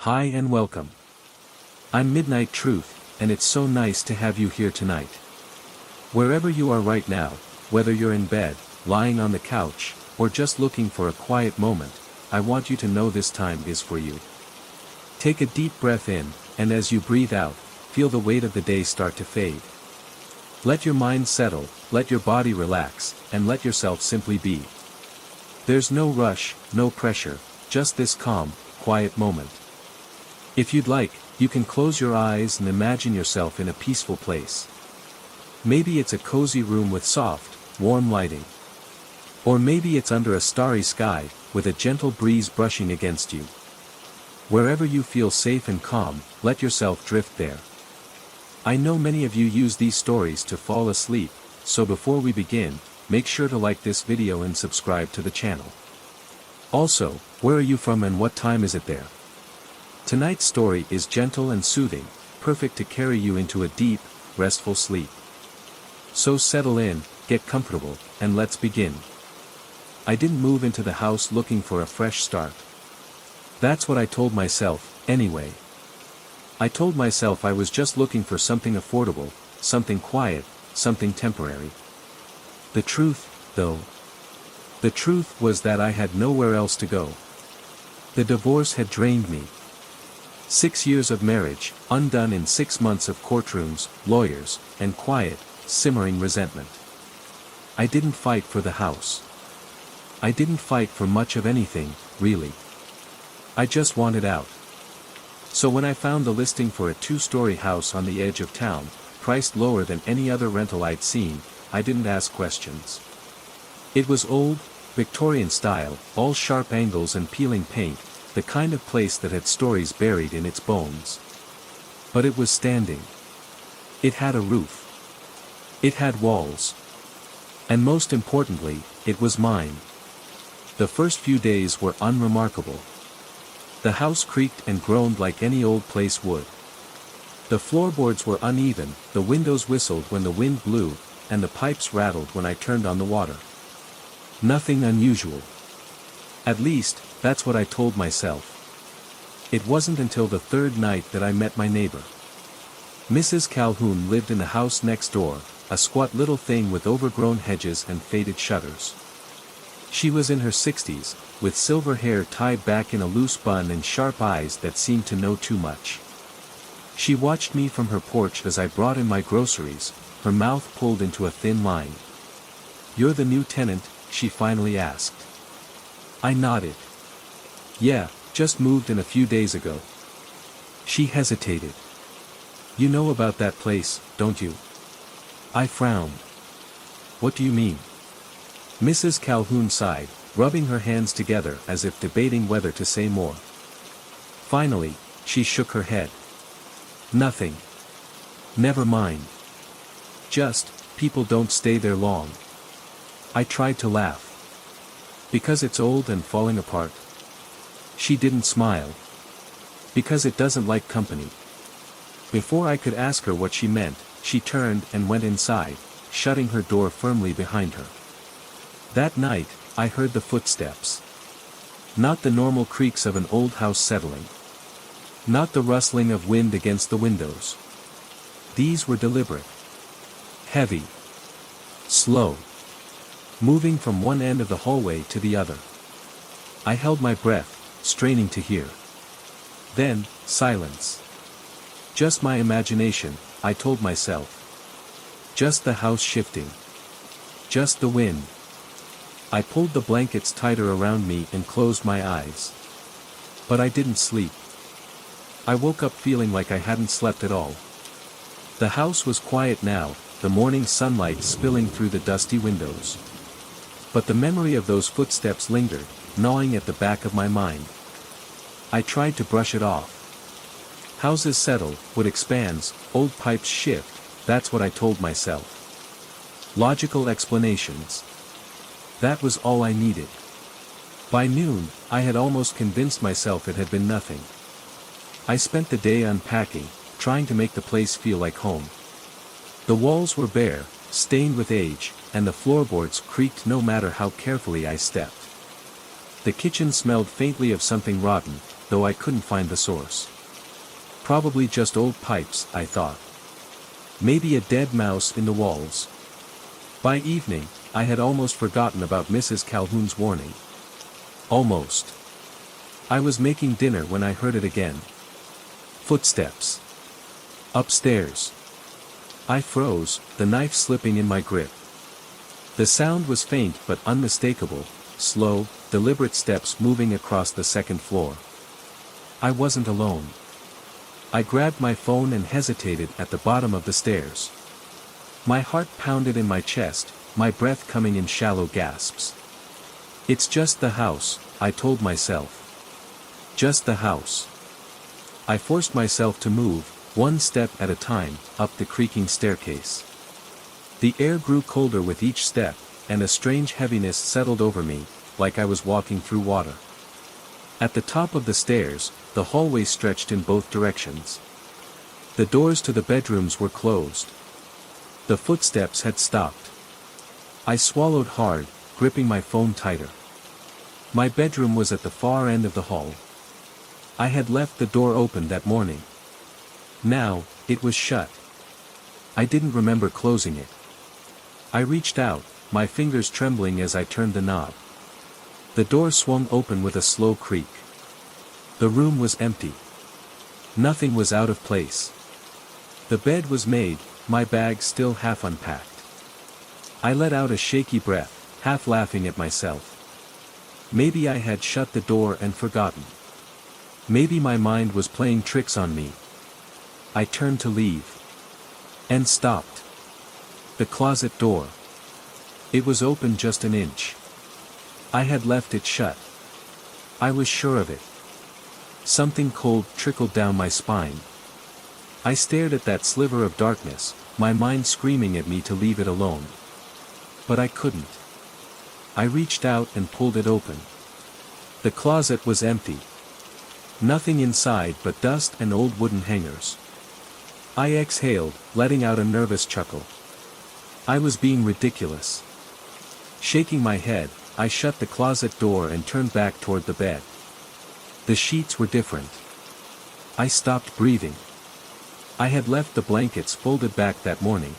Hi and welcome. I'm Midnight Truth, and it's so nice to have you here tonight. Wherever you are right now, whether you're in bed, lying on the couch, or just looking for a quiet moment, I want you to know this time is for you. Take a deep breath in, and as you breathe out, feel the weight of the day start to fade. Let your mind settle, let your body relax, and let yourself simply be. There's no rush, no pressure, just this calm, quiet moment. If you'd like, you can close your eyes and imagine yourself in a peaceful place. Maybe it's a cozy room with soft, warm lighting. Or maybe it's under a starry sky, with a gentle breeze brushing against you. Wherever you feel safe and calm, let yourself drift there. I know many of you use these stories to fall asleep, so before we begin, make sure to like this video and subscribe to the channel. Also, where are you from and what time is it there? Tonight's story is gentle and soothing, perfect to carry you into a deep, restful sleep. So settle in, get comfortable, and let's begin. I didn't move into the house looking for a fresh start. That's what I told myself, anyway. I told myself I was just looking for something affordable, something quiet, something temporary. The truth, though. The truth was that I had nowhere else to go. The divorce had drained me. 6 years of marriage, undone in 6 months of courtrooms, lawyers, and quiet, simmering resentment. I didn't fight for the house. I didn't fight for much of anything, really. I just wanted out. So when I found the listing for a 2-story house on the edge of town, priced lower than any other rental I'd seen, I didn't ask questions. It was old, Victorian style, all sharp angles and peeling paint, the kind of place that had stories buried in its bones. But it was standing. It had a roof. It had walls. And most importantly, it was mine. The first few days were unremarkable. The house creaked and groaned like any old place would. The floorboards were uneven, the windows whistled when the wind blew, and the pipes rattled when I turned on the water. Nothing unusual. At least, that's what I told myself. It wasn't until the third night that I met my neighbor. Mrs. Calhoun lived in the house next door, a squat little thing with overgrown hedges and faded shutters. She was in her 60s, with silver hair tied back in a loose bun and sharp eyes that seemed to know too much. She watched me from her porch as I brought in my groceries, her mouth pulled into a thin line. "You're the new tenant?" she finally asked. I nodded. "Yeah, just moved in a few days ago." She hesitated. "You know about that place, don't you?" I frowned. "What do you mean?" Mrs. Calhoun sighed, rubbing her hands together as if debating whether to say more. Finally, she shook her head. "Nothing. Never mind. Just, people don't stay there long." I tried to laugh. "Because it's old and falling apart?" She didn't smile. "Because it doesn't like company." Before I could ask her what she meant, she turned and went inside, shutting her door firmly behind her. That night, I heard the footsteps. Not the normal creaks of an old house settling. Not the rustling of wind against the windows. These were deliberate. Heavy. Slow. Moving from one end of the hallway to the other. I held my breath, straining to hear. Then, silence. Just my imagination, I told myself. Just the house shifting. Just the wind. I pulled the blankets tighter around me and closed my eyes. But I didn't sleep. I woke up feeling like I hadn't slept at all. The house was quiet now, the morning sunlight spilling through the dusty windows. But the memory of those footsteps lingered, gnawing at the back of my mind. I tried to brush it off. Houses settle, wood expands, old pipes shift, that's what I told myself. Logical explanations. That was all I needed. By noon, I had almost convinced myself it had been nothing. I spent the day unpacking, trying to make the place feel like home. The walls were bare, stained with age, and the floorboards creaked no matter how carefully I stepped. The kitchen smelled faintly of something rotten, though I couldn't find the source. Probably just old pipes, I thought. Maybe a dead mouse in the walls. By evening, I had almost forgotten about Mrs. Calhoun's warning. Almost. I was making dinner when I heard it again. Footsteps. Upstairs. I froze, the knife slipping in my grip. The sound was faint but unmistakable, slow, deliberate steps moving across the second floor. I wasn't alone. I grabbed my phone and hesitated at the bottom of the stairs. My heart pounded in my chest, my breath coming in shallow gasps. It's just the house, I told myself. Just the house. I forced myself to move, one step at a time, up the creaking staircase. The air grew colder with each step, and a strange heaviness settled over me, like I was walking through water. At the top of the stairs, the hallway stretched in both directions. The doors to the bedrooms were closed. The footsteps had stopped. I swallowed hard, gripping my phone tighter. My bedroom was at the far end of the hall. I had left the door open that morning. Now, it was shut. I didn't remember closing it. I reached out, my fingers trembling as I turned the knob. The door swung open with a slow creak. The room was empty. Nothing was out of place. The bed was made, my bag still half unpacked. I let out a shaky breath, half laughing at myself. Maybe I had shut the door and forgotten. Maybe my mind was playing tricks on me. I turned to leave. And stopped. The closet door. It was open just an inch. I had left it shut. I was sure of it. Something cold trickled down my spine. I stared at that sliver of darkness, my mind screaming at me to leave it alone. But I couldn't. I reached out and pulled it open. The closet was empty. Nothing inside but dust and old wooden hangers. I exhaled, letting out a nervous chuckle. I was being ridiculous. Shaking my head, I shut the closet door and turned back toward the bed. The sheets were different. I stopped breathing. I had left the blankets folded back that morning.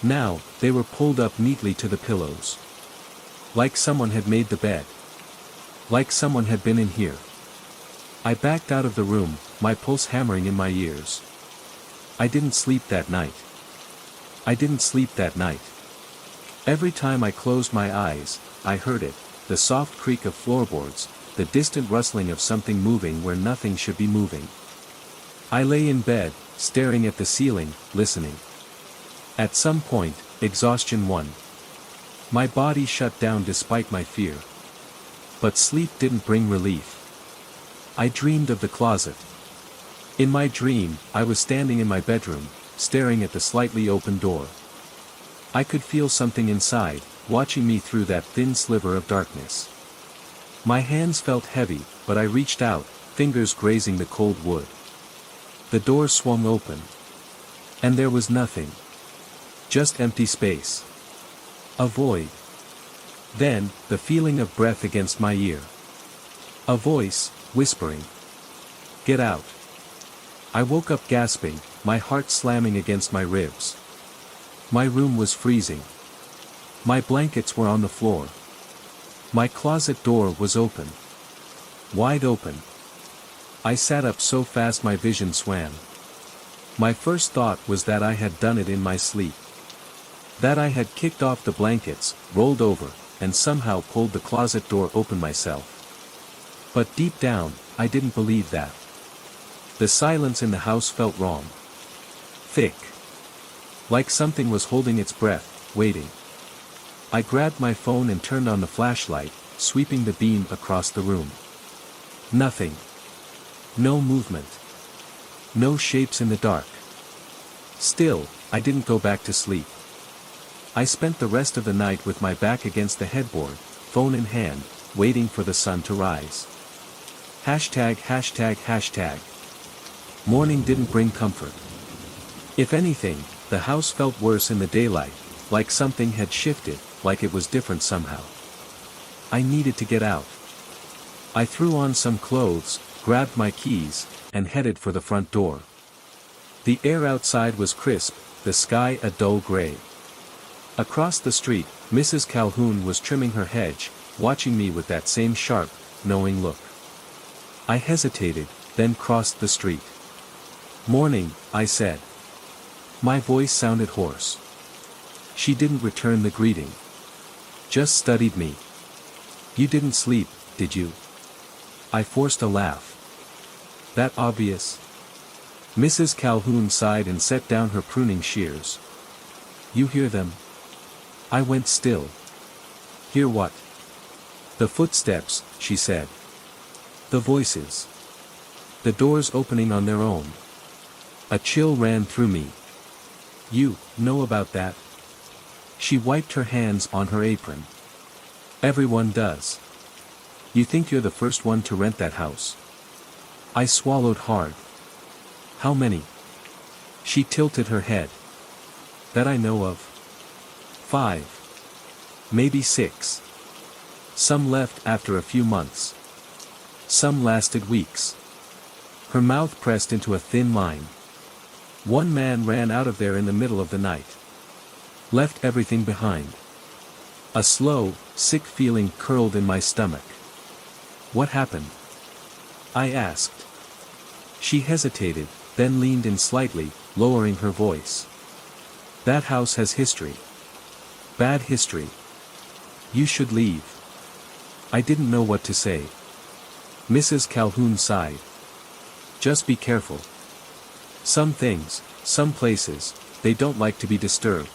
Now, they were pulled up neatly to the pillows. Like someone had made the bed. Like someone had been in here. I backed out of the room, my pulse hammering in my ears. I didn't sleep that night. I didn't sleep that night. Every time I closed my eyes, I heard it, the soft creak of floorboards, the distant rustling of something moving where nothing should be moving. I lay in bed, staring at the ceiling, listening. At some point, exhaustion won. My body shut down despite my fear. But sleep didn't bring relief. I dreamed of the closet. In my dream, I was standing in my bedroom, staring at the slightly open door. I could feel something inside, watching me through that thin sliver of darkness. My hands felt heavy, but I reached out, fingers grazing the cold wood. The door swung open. And there was nothing. Just empty space. A void. Then, the feeling of breath against my ear. A voice, whispering. Get out. I woke up gasping, my heart slamming against my ribs. My room was freezing. My blankets were on the floor. My closet door was open. Wide open. I sat up so fast my vision swam. My first thought was that I had done it in my sleep. That I had kicked off the blankets, rolled over, and somehow pulled the closet door open myself. But deep down, I didn't believe that. The silence in the house felt wrong. Thick. Like something was holding its breath, waiting. I grabbed my phone and turned on the flashlight, sweeping the beam across the room. Nothing. No movement. No shapes in the dark. Still, I didn't go back to sleep. I spent the rest of the night with my back against the headboard, phone in hand, waiting for the sun to rise. Hashtag. Morning didn't bring comfort. If anything, the house felt worse in the daylight, like something had shifted, like it was different somehow. I needed to get out. I threw on some clothes, grabbed my keys, and headed for the front door. The air outside was crisp, the sky a dull gray. Across the street, Mrs. Calhoun was trimming her hedge, watching me with that same sharp, knowing look. I hesitated, then crossed the street. "Morning," I said. My voice sounded hoarse. She didn't return the greeting. Just studied me. "You didn't sleep, did you?" I forced a laugh. "That obvious?" Mrs. Calhoun sighed and set down her pruning shears. "You hear them?" I went still. "Hear what?" "The footsteps," she said. "The voices. The doors opening on their own." A chill ran through me. "You know about that?" She wiped her hands on her apron. "Everyone does. You think you're the first one to rent that house?" I swallowed hard. "How many?" She tilted her head. "That I know of. 5. Maybe 6. Some left after a few months. Some lasted weeks." Her mouth pressed into a thin line. "One man ran out of there in the middle of the night. Left everything behind." A slow, sick feeling curled in my stomach. "What happened?" I asked. She hesitated, then leaned in slightly, lowering her voice. "That house has history. Bad history. You should leave." I didn't know what to say. Mrs. Calhoun sighed. "Just be careful. Some things, some places, they don't like to be disturbed."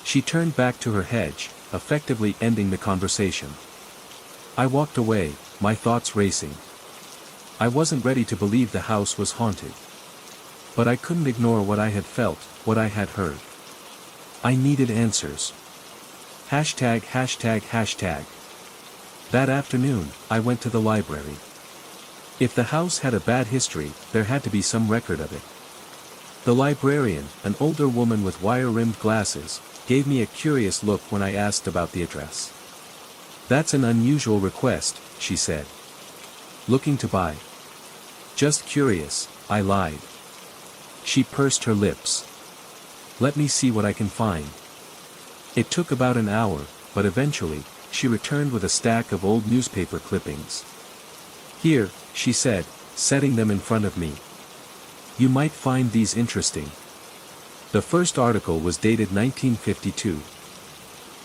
She turned back to her hedge, effectively ending the conversation. I walked away, my thoughts racing. I wasn't ready to believe the house was haunted. But I couldn't ignore what I had felt, what I had heard. I needed answers. Hashtag. That afternoon, I went to the library. If the house had a bad history, there had to be some record of it. The librarian, an older woman with wire-rimmed glasses, gave me a curious look when I asked about the address. "That's an unusual request," she said. "Looking to buy?" "Just curious," I lied. She pursed her lips. "Let me see what I can find." It took about an hour, but eventually, she returned with a stack of old newspaper clippings. "Here," she said, setting them in front of me. "You might find these interesting." The first article was dated 1952.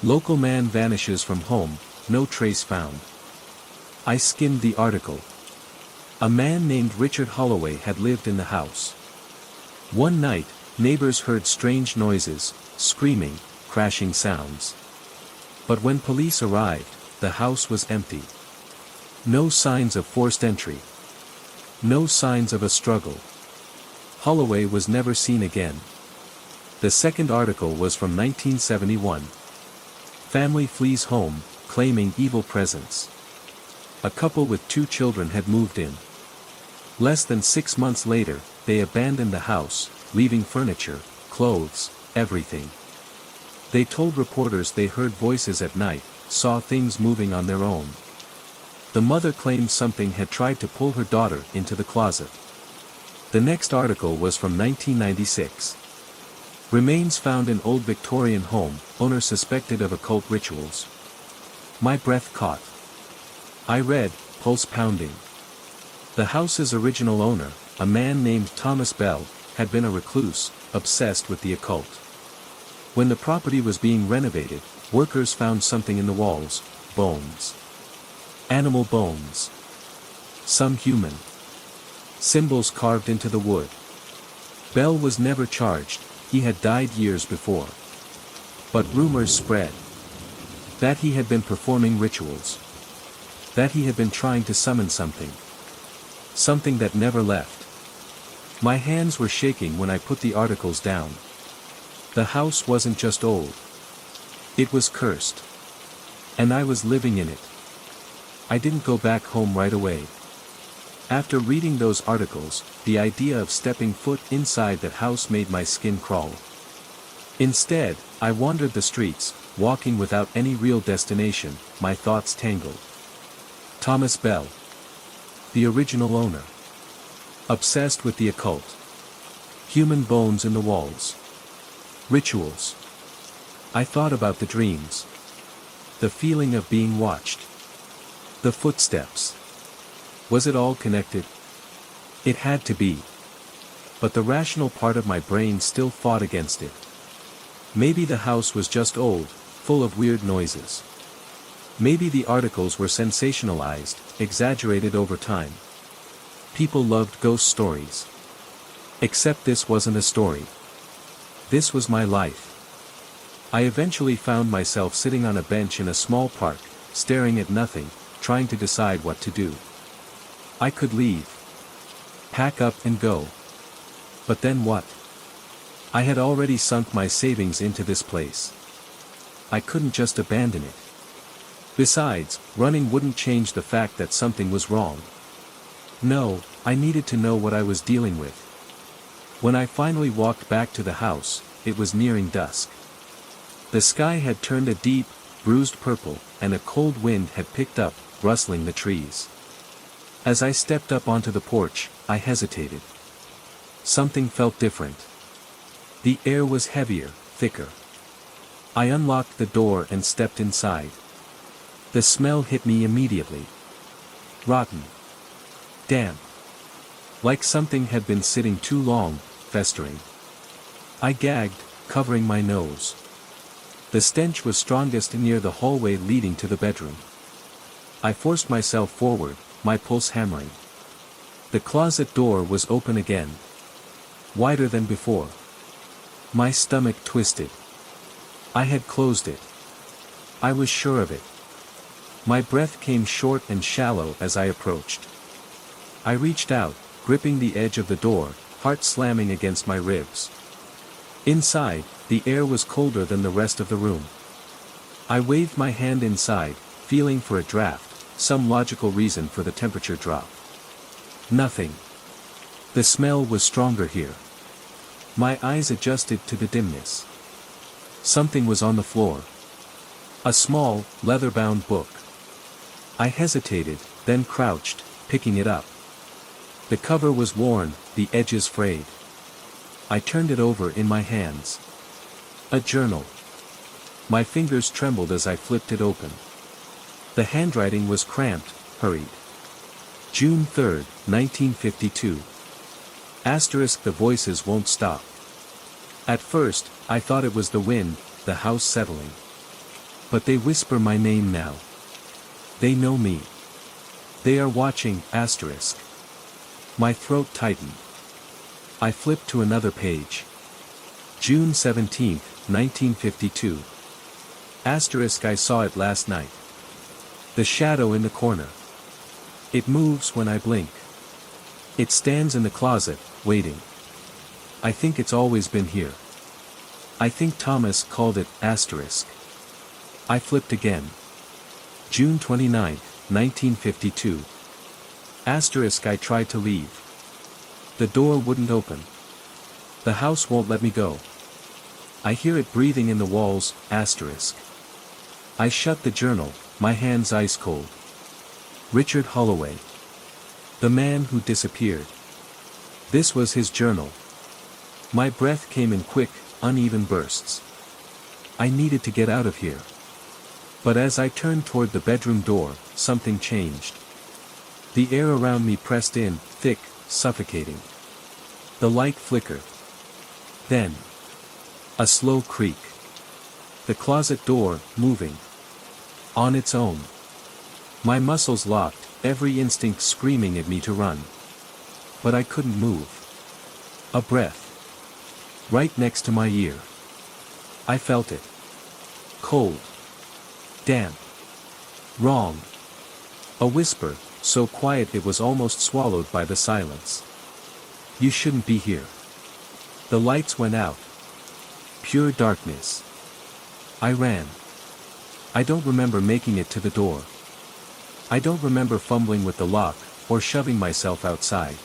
"Local man vanishes from home, no trace found." I skimmed the article. A man named Richard Holloway had lived in the house. One night, neighbors heard strange noises, screaming, crashing sounds. But when police arrived, the house was empty. No signs of forced entry. No signs of a struggle. Holloway was never seen again. The second article was from 1971. Family flees home, claiming evil presence. A couple with 2 children had moved in. Less than 6 months later, they abandoned the house, leaving furniture, clothes, everything. They told reporters they heard voices at night, saw things moving on their own. The mother claimed something had tried to pull her daughter into the closet. The next article was from 1996. Remains found in old Victorian home, owner suspected of occult rituals. My breath caught. I read, pulse pounding. The house's original owner, a man named Thomas Bell, had been a recluse, obsessed with the occult. When the property was being renovated, workers found something in the walls, bones. Animal bones. Some human. Symbols carved into the wood. Bell was never charged, he had died years before. But rumors spread. That he had been performing rituals. That he had been trying to summon something. Something that never left. My hands were shaking when I put the articles down. The house wasn't just old. It was cursed. And I was living in it. I didn't go back home right away. After reading those articles, the idea of stepping foot inside that house made my skin crawl. Instead, I wandered the streets, walking without any real destination, my thoughts tangled. Thomas Bell. The original owner. Obsessed with the occult. Human bones in the walls. Rituals. I thought about the dreams. The feeling of being watched. The footsteps. Was it all connected? It had to be. But the rational part of my brain still fought against it. Maybe the house was just old, full of weird noises. Maybe the articles were sensationalized, exaggerated over time. People loved ghost stories. Except this wasn't a story. This was my life. I eventually found myself sitting on a bench in a small park, staring at nothing, trying to decide what to do. I could leave. Pack up and go. But then what? I had already sunk my savings into this place. I couldn't just abandon it. Besides, running wouldn't change the fact that something was wrong. No, I needed to know what I was dealing with. When I finally walked back to the house, it was nearing dusk. The sky had turned a deep, bruised purple, and a cold wind had picked up, rustling the trees. As I stepped up onto the porch, I hesitated. Something felt different. The air was heavier, thicker. I unlocked the door and stepped inside. The smell hit me immediately. Rotten. Damp. Like something had been sitting too long, festering. I gagged, covering my nose. The stench was strongest near the hallway leading to the bedroom. I forced myself forward, my pulse hammering. The closet door was open again. Wider than before. My stomach twisted. I had closed it. I was sure of it. My breath came short and shallow as I approached. I reached out, gripping the edge of the door, heart slamming against my ribs. Inside, the air was colder than the rest of the room. I waved my hand inside, feeling for a draft, some logical reason for the temperature drop. Nothing. The smell was stronger here. My eyes adjusted to the dimness. Something was on the floor. A small, leather-bound book. I hesitated, then crouched, picking it up. The cover was worn, the edges frayed. I turned it over in my hands. A journal. My fingers trembled as I flipped it open. The handwriting was cramped, hurried. June 3, 1952. Asterisk, the voices won't stop. At first, I thought it was the wind, the house settling. But they whisper my name now. They know me. They are watching, asterisk. My throat tightened. I flipped to another page. June 17, 1952. Asterisk, I saw it last night. The shadow in the corner. It moves when I blink. It stands in the closet, waiting. I think it's always been here. I think Thomas called it asterisk. I flipped again. June 29, 1952. Asterisk, I tried to leave. The door wouldn't open. The house won't let me go. I hear it breathing in the walls, asterisk. I shut the journal, my hands ice cold. Richard Holloway. The man who disappeared. This was his journal. My breath came in quick, uneven bursts. I needed to get out of here. But as I turned toward the bedroom door, something changed. The air around me pressed in, thick, suffocating. The light flickered. Then. A slow creak. The closet door, moving. On its own. My muscles locked, every instinct screaming at me to run. But I couldn't move. A breath. Right next to my ear. I felt it. Cold. Damp. Wrong. A whisper, so quiet it was almost swallowed by the silence. You shouldn't be here. The lights went out. Pure darkness. I ran. I don't remember making it to the door. I don't remember fumbling with the lock, or shoving myself outside.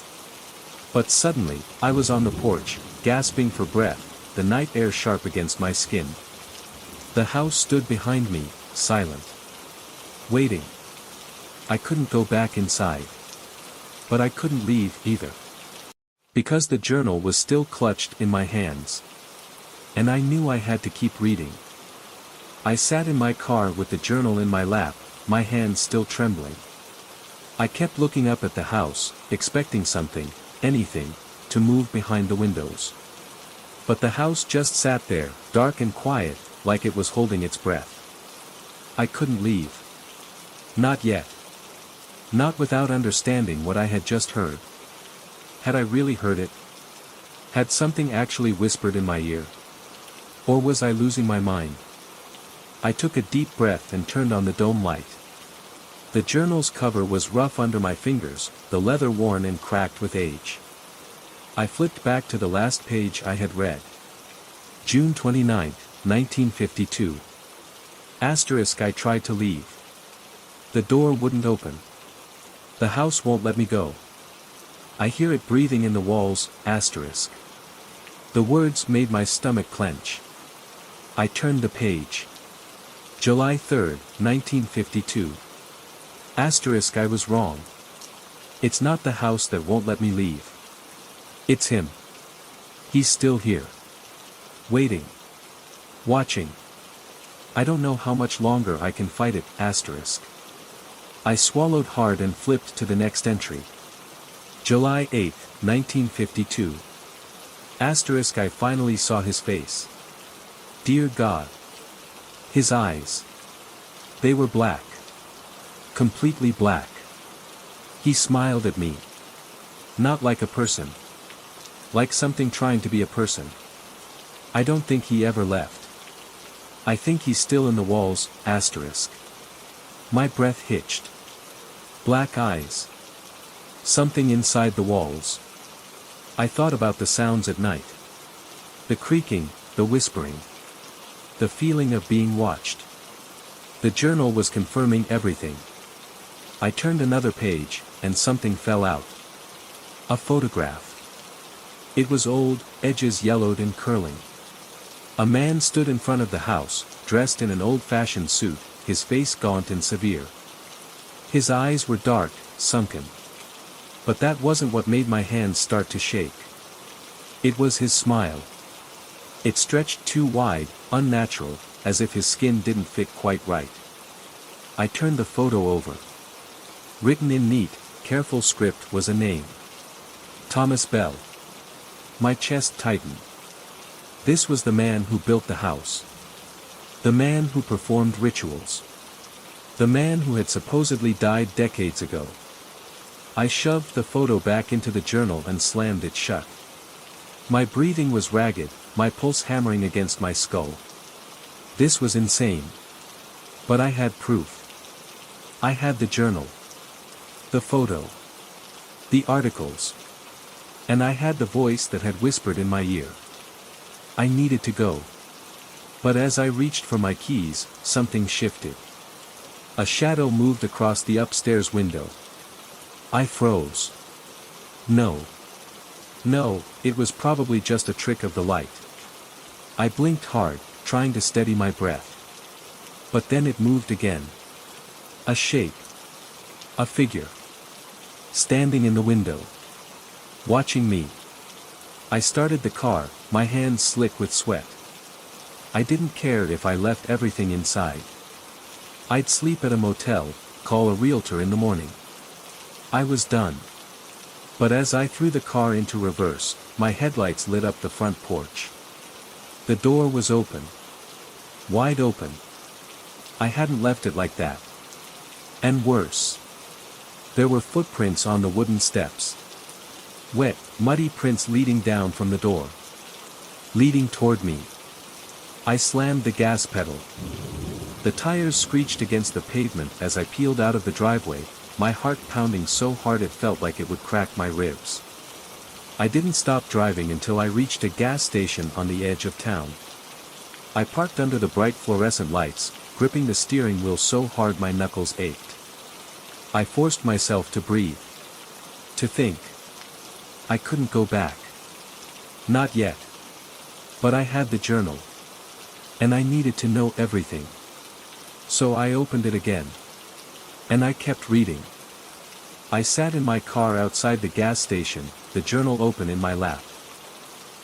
But suddenly, I was on the porch, gasping for breath, the night air sharp against my skin. The house stood behind me, silent. Waiting. I couldn't go back inside. But I couldn't leave either. Because the journal was still clutched in my hands. And I knew I had to keep reading. I sat in my car with the journal in my lap, my hands still trembling. I kept looking up at the house, expecting something, anything, to move behind the windows. But the house just sat there, dark and quiet, like it was holding its breath. I couldn't leave. Not yet. Not without understanding what I had just heard. Had I really heard it? Had something actually whispered in my ear? Or was I losing my mind? I took a deep breath and turned on the dome light. The journal's cover was rough under my fingers, the leather worn and cracked with age. I flipped back to the last page I had read. June 29, 1952. Asterisk. I tried to leave. The door wouldn't open. The house won't let me go. I hear it breathing in the walls, asterisk. The words made my stomach clench. I turned the page. July 3, 1952. Asterisk. I was wrong. It's not the house that won't let me leave. It's him. He's still here. Waiting. Watching. I don't know how much longer I can fight it, asterisk. I swallowed hard and flipped to the next entry. July 8, 1952. Asterisk. I finally saw his face. Dear God. His eyes. They were black. Completely black. He smiled at me. Not like a person. Like something trying to be a person. I don't think he ever left. I think he's still in the walls, asterisk. My breath hitched. Black eyes. Something inside the walls. I thought about the sounds at night. The creaking, the whispering. The feeling of being watched. The journal was confirming everything. I turned another page, and something fell out. A photograph. It was old, edges yellowed and curling. A man stood in front of the house, dressed in an old-fashioned suit, his face gaunt and severe. His eyes were dark, sunken. But that wasn't what made my hands start to shake. It was his smile. It stretched too wide, unnatural, as if his skin didn't fit quite right. I turned the photo over. Written in neat, careful script was a name. Thomas Bell. My chest tightened. This was the man who built the house. The man who performed rituals. The man who had supposedly died decades ago. I shoved the photo back into the journal and slammed it shut. My breathing was ragged, my pulse hammering against my skull. This was insane. But I had proof. I had the journal. The photo. The articles. And I had the voice that had whispered in my ear. I needed to go. But as I reached for my keys, something shifted. A shadow moved across the upstairs window. I froze. No. No, it was probably just a trick of the light. I blinked hard, trying to steady my breath. But then it moved again. A shape. A figure. Standing in the window. Watching me. I started the car, my hands slick with sweat. I didn't care if I left everything inside. I'd sleep at a motel, call a realtor in the morning. I was done. But as I threw the car into reverse, my headlights lit up the front porch. The door was open. Wide open. I hadn't left it like that. And worse. There were footprints on the wooden steps. Wet, muddy prints leading down from the door. Leading toward me. I slammed the gas pedal. The tires screeched against the pavement as I peeled out of the driveway, my heart pounding so hard it felt like it would crack my ribs. I didn't stop driving until I reached a gas station on the edge of town. I parked under the bright fluorescent lights, gripping the steering wheel so hard my knuckles ached. I forced myself to breathe. To think. I couldn't go back. Not yet. But I had the journal. And I needed to know everything. So I opened it again. And I kept reading. I sat in my car outside the gas station, the journal open in my lap.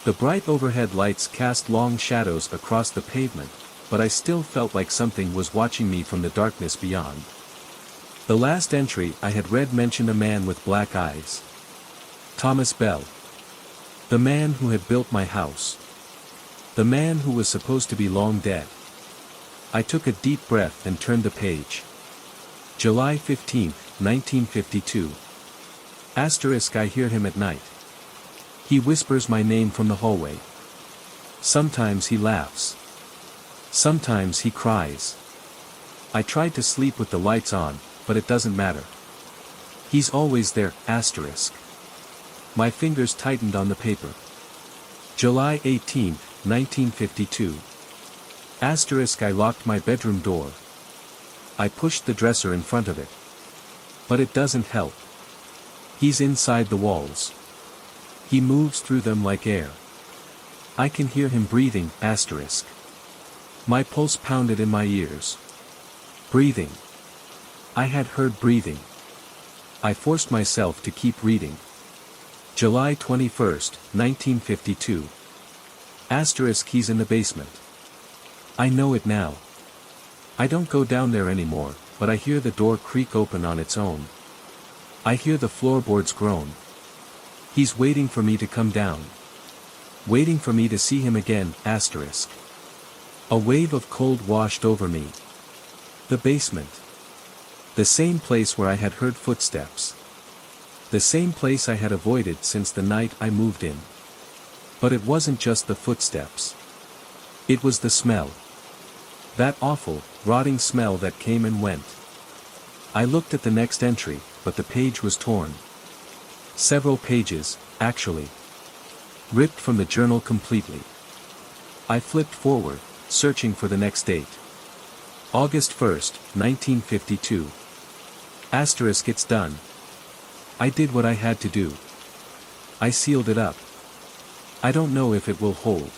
The bright overhead lights cast long shadows across the pavement, but I still felt like something was watching me from the darkness beyond. The last entry I had read mentioned a man with black eyes. Thomas Bell. The man who had built my house. The man who was supposed to be long dead. I took a deep breath and turned the page. July 15, 1952. Asterisk I hear him at night. He whispers my name from the hallway. Sometimes he laughs. Sometimes he cries. I tried to sleep with the lights on, but it doesn't matter. He's always there, asterisk. My fingers tightened on the paper. July 18, 1952. Asterisk I locked my bedroom door. I pushed the dresser in front of it. But it doesn't help. He's inside the walls. He moves through them like air. I can hear him breathing, asterisk. My pulse pounded in my ears. Breathing. I had heard breathing. I forced myself to keep reading. July 21, 1952. Asterisk he's in the basement. I know it now. I don't go down there anymore, but I hear the door creak open on its own. I hear the floorboards groan. He's waiting for me to come down. Waiting for me to see him again, asterisk. A wave of cold washed over me. The basement. The same place where I had heard footsteps. The same place I had avoided since the night I moved in. But it wasn't just the footsteps. It was the smell. That awful, rotting smell that came and went. I looked at the next entry, but the page was torn. Several pages, actually. Ripped from the journal completely. I flipped forward, searching for the next date. August 1st, 1952. Asterisk it's done. I did what I had to do. I sealed it up. I don't know if it will hold.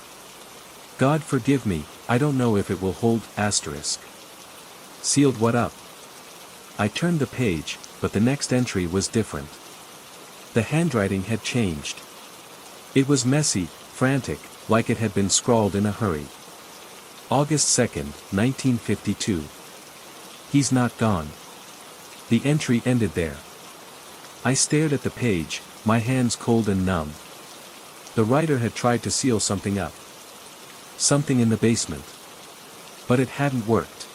God forgive me, I don't know if it will hold, asterisk. Sealed what up? I turned the page, but the next entry was different. The handwriting had changed. It was messy, frantic, like it had been scrawled in a hurry. August 2nd, 1952. He's not gone. The entry ended there. I stared at the page, my hands cold and numb. The writer had tried to seal something up. Something in the basement. But it hadn't worked.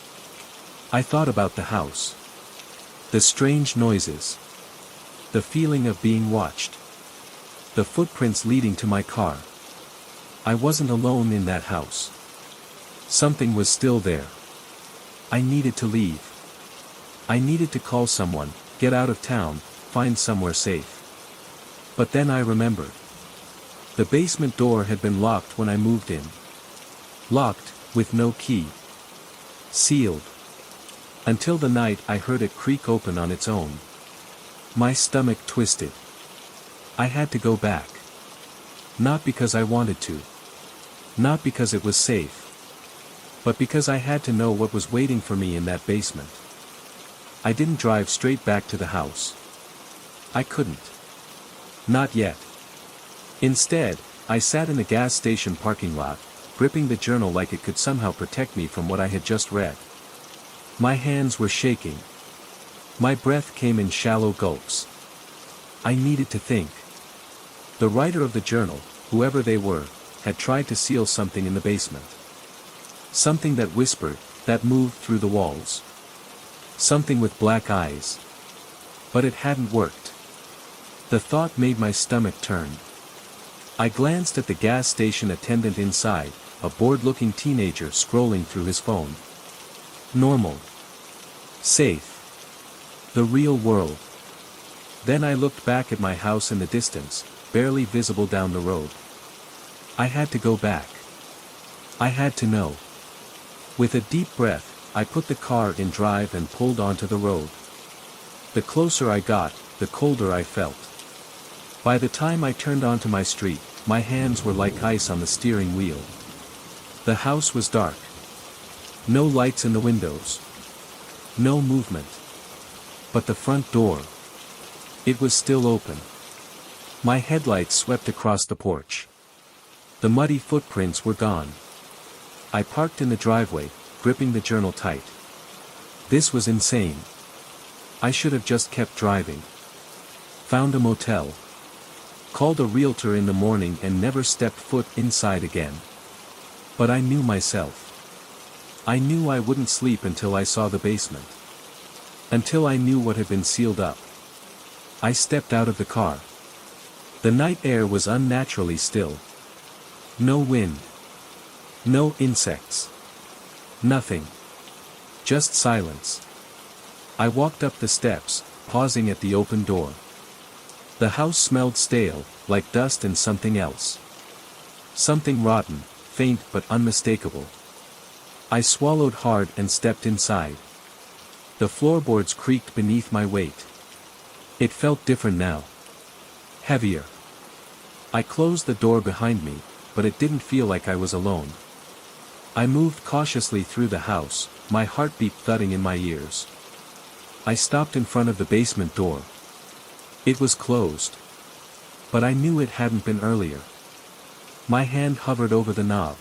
I thought about the house. The strange noises. The feeling of being watched. The footprints leading to my car. I wasn't alone in that house. Something was still there. I needed to leave. I needed to call someone, get out of town, find somewhere safe. But then I remembered. The basement door had been locked when I moved in. Locked, with no key. Sealed. Until the night I heard it creak open on its own. My stomach twisted. I had to go back. Not because I wanted to. Not because it was safe. But because I had to know what was waiting for me in that basement. I didn't drive straight back to the house. I couldn't. Not yet. Instead, I sat in the gas station parking lot, gripping the journal like it could somehow protect me from what I had just read. My hands were shaking. My breath came in shallow gulps. I needed to think. The writer of the journal, whoever they were, had tried to seal something in the basement. Something that whispered, that moved through the walls. Something with black eyes. But it hadn't worked. The thought made my stomach turn. I glanced at the gas station attendant inside, a bored-looking teenager scrolling through his phone. Normal. Safe. The real world. Then I looked back at my house in the distance, barely visible down the road. I had to go back. I had to know. With a deep breath, I put the car in drive and pulled onto the road. The closer I got, the colder I felt. By the time I turned onto my street, my hands were like ice on the steering wheel. The house was dark. No lights in the windows. No movement. But the front door. It was still open. My headlights swept across the porch. The muddy footprints were gone. I parked in the driveway, gripping the journal tight. This was insane. I should have just kept driving. Found a motel. Called a realtor in the morning and never stepped foot inside again. But I knew myself. I knew I wouldn't sleep until I saw the basement. Until I knew what had been sealed up. I stepped out of the car. The night air was unnaturally still. No wind. No insects. Nothing. Just silence. I walked up the steps, pausing at the open door. The house smelled stale, like dust and something else. Something rotten, faint but unmistakable. I swallowed hard and stepped inside. The floorboards creaked beneath my weight. It felt different now. Heavier. I closed the door behind me, but it didn't feel like I was alone. I moved cautiously through the house, my heartbeat thudding in my ears. I stopped in front of the basement door. It was closed. But I knew it hadn't been earlier. My hand hovered over the knob.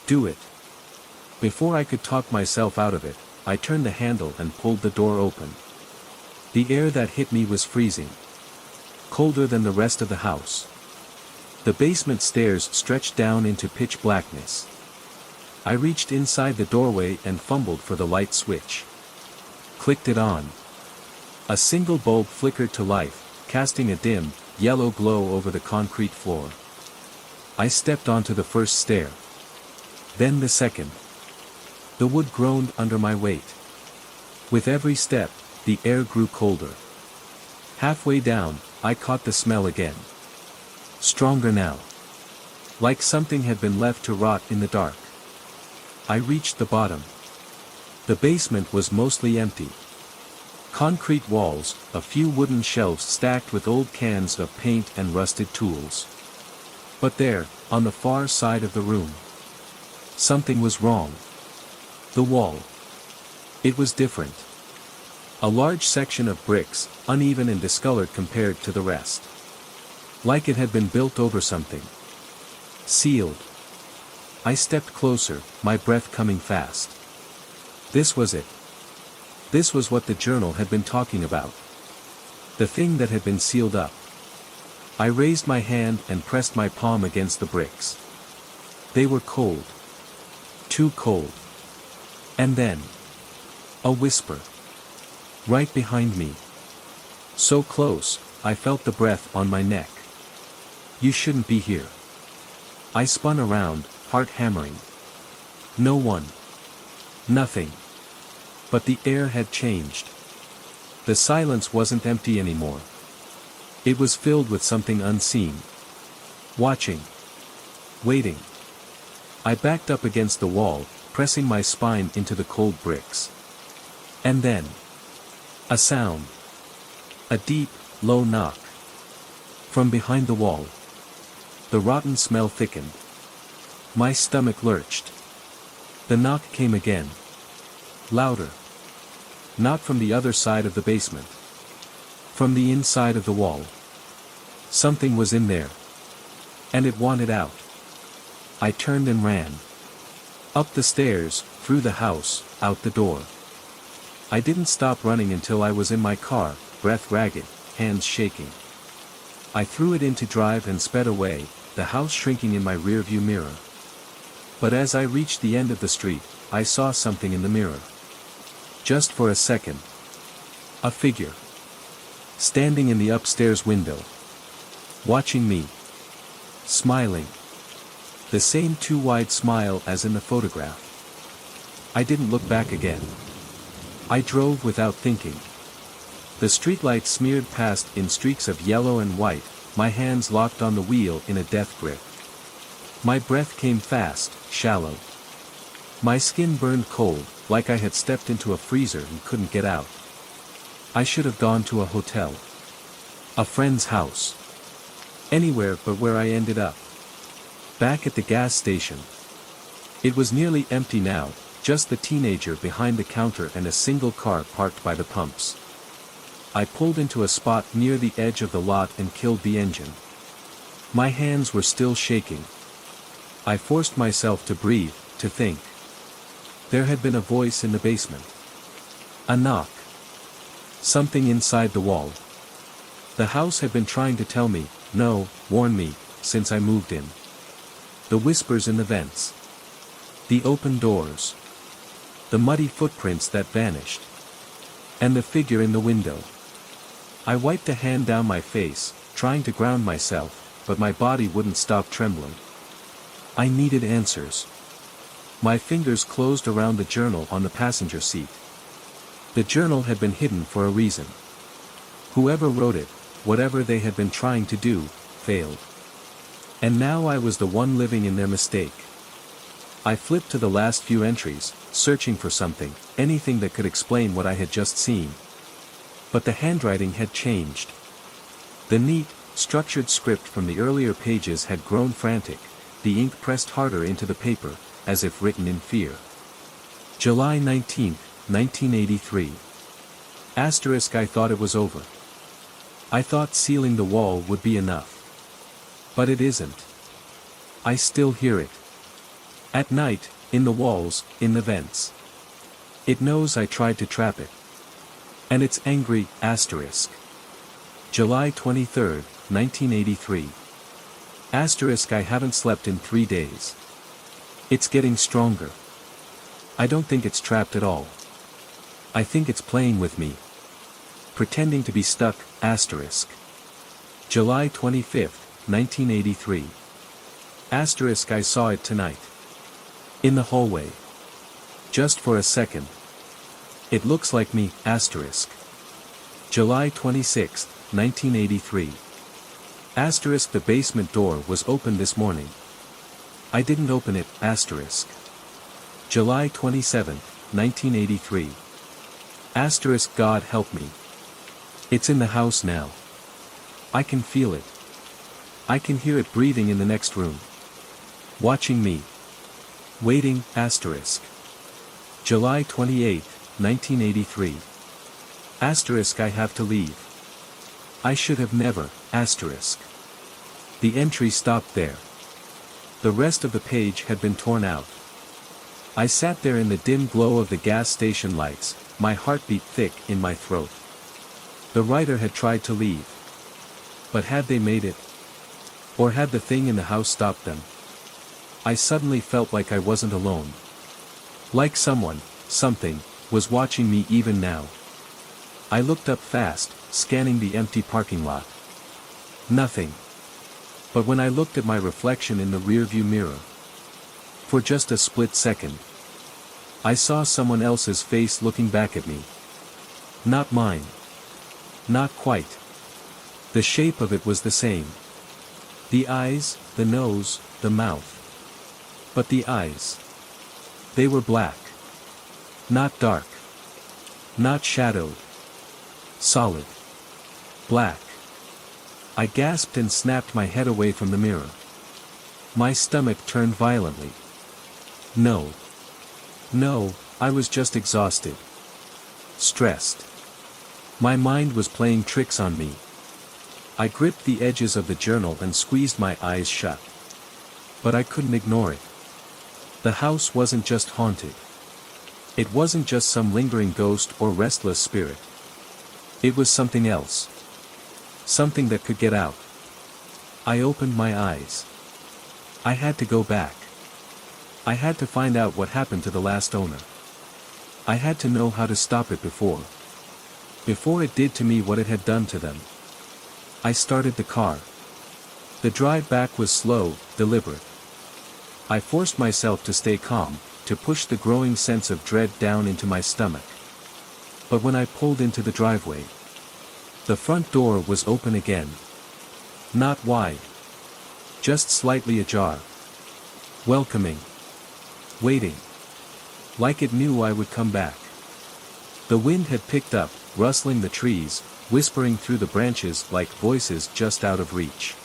Do it. Before I could talk myself out of it, I turned the handle and pulled the door open. The air that hit me was freezing. Colder than the rest of the house. The basement stairs stretched down into pitch blackness. I reached inside the doorway and fumbled for the light switch. Clicked it on. A single bulb flickered to life, casting a dim, yellow glow over the concrete floor. I stepped onto the first stair. Then the second. The wood groaned under my weight. With every step, the air grew colder. Halfway down, I caught the smell again. Stronger now. Like something had been left to rot in the dark. I reached the bottom. The basement was mostly empty. Concrete walls, a few wooden shelves stacked with old cans of paint and rusted tools. But there, on the far side of the room, something was wrong. The wall. It was different. A large section of bricks, uneven and discolored compared to the rest. Like it had been built over something. Sealed. I stepped closer, my breath coming fast. This was it. This was what the journal had been talking about. The thing that had been sealed up. I raised my hand and pressed my palm against the bricks. They were cold. Too cold. And then. A whisper. Right behind me. So close, I felt the breath on my neck. You shouldn't be here. I spun around, heart hammering. No one. Nothing. But the air had changed. The silence wasn't empty anymore. It was filled with something unseen. Watching. Waiting. I backed up against the wall, pressing my spine into the cold bricks. And then. A sound. A deep, low knock. From behind the wall. The rotten smell thickened. My stomach lurched. The knock came again. Louder. Not from the other side of the basement. From the inside of the wall. Something was in there. And it wanted out. I turned and ran. Up the stairs, through the house, out the door. I didn't stop running until I was in my car, breath ragged, hands shaking. I threw it into drive and sped away, the house shrinking in my rearview mirror. But as I reached the end of the street, I saw something in the mirror. Just for a second. A figure. Standing in the upstairs window. Watching me. Smiling. The same too wide smile as in the photograph. I didn't look back again. I drove without thinking. The streetlights smeared past in streaks of yellow and white, my hands locked on the wheel in a death grip. My breath came fast, shallow. My skin burned cold, like I had stepped into a freezer and couldn't get out. I should have gone to a hotel. A friend's house. Anywhere but where I ended up. Back at the gas station. It was nearly empty now, just the teenager behind the counter and a single car parked by the pumps. I pulled into a spot near the edge of the lot and killed the engine. My hands were still shaking. I forced myself to breathe, to think. There had been a voice in the basement. A knock. Something inside the wall. The house had been trying to tell me, no, warn me, since I moved in. The whispers in the vents. The open doors. The muddy footprints that vanished. And the figure in the window. I wiped a hand down my face, trying to ground myself, but my body wouldn't stop trembling. I needed answers. My fingers closed around the journal on the passenger seat. The journal had been hidden for a reason. Whoever wrote it, whatever they had been trying to do, failed. And now I was the one living in their mistake. I flipped to the last few entries, searching for something, anything that could explain what I had just seen. But the handwriting had changed. The neat, structured script from the earlier pages had grown frantic, the ink pressed harder into the paper, as if written in fear. July 19, 1983. Asterisk. I thought it was over. I thought sealing the wall would be enough. But it isn't. I still hear it. At night, in the walls, in the vents. It knows I tried to trap it. And it's angry, asterisk. July 23, 1983. Asterisk. I haven't slept in 3 days. It's getting stronger. I don't think it's trapped at all. I think it's playing with me. Pretending to be stuck, asterisk. July 25, 1983. Asterisk. I saw it tonight. In the hallway. Just for a second. It looks like me, asterisk. July 26, 1983. Asterisk. The basement door was open this morning. I didn't open it, asterisk. July 27, 1983. Asterisk. God help me. It's in the house now. I can feel it. I can hear it breathing in the next room. Watching me. Waiting, asterisk. July 28, 1983. Asterisk. I have to leave. I should have never, asterisk. The entry stopped there. The rest of the page had been torn out. I sat there in the dim glow of the gas station lights, my heartbeat thick in my throat. The writer had tried to leave. But had they made it? Or had the thing in the house stopped them? I suddenly felt like I wasn't alone. Like someone, something, was watching me even now. I looked up fast, scanning the empty parking lot. Nothing. But when I looked at my reflection in the rearview mirror, for just a split second, I saw someone else's face looking back at me. Not mine. Not quite. The shape of it was the same. The eyes, the nose, the mouth. But the eyes. They were black. Not dark. Not shadowed. Solid. Black. I gasped and snapped my head away from the mirror. My stomach turned violently. No. No, I was just exhausted. Stressed. My mind was playing tricks on me. I gripped the edges of the journal and squeezed my eyes shut. But I couldn't ignore it. The house wasn't just haunted. It wasn't just some lingering ghost or restless spirit. It was something else. Something that could get out. I opened my eyes. I had to go back. I had to find out what happened to the last owner. I had to know how to stop it before it did to me what it had done to them. I started the car. The drive back was slow, deliberate. I forced myself to stay calm, to push the growing sense of dread down into my stomach. But when I pulled into the driveway, the front door was open again. Not wide. Just slightly ajar. Welcoming. Waiting. Like it knew I would come back. The wind had picked up, rustling the trees, whispering through the branches like voices just out of reach.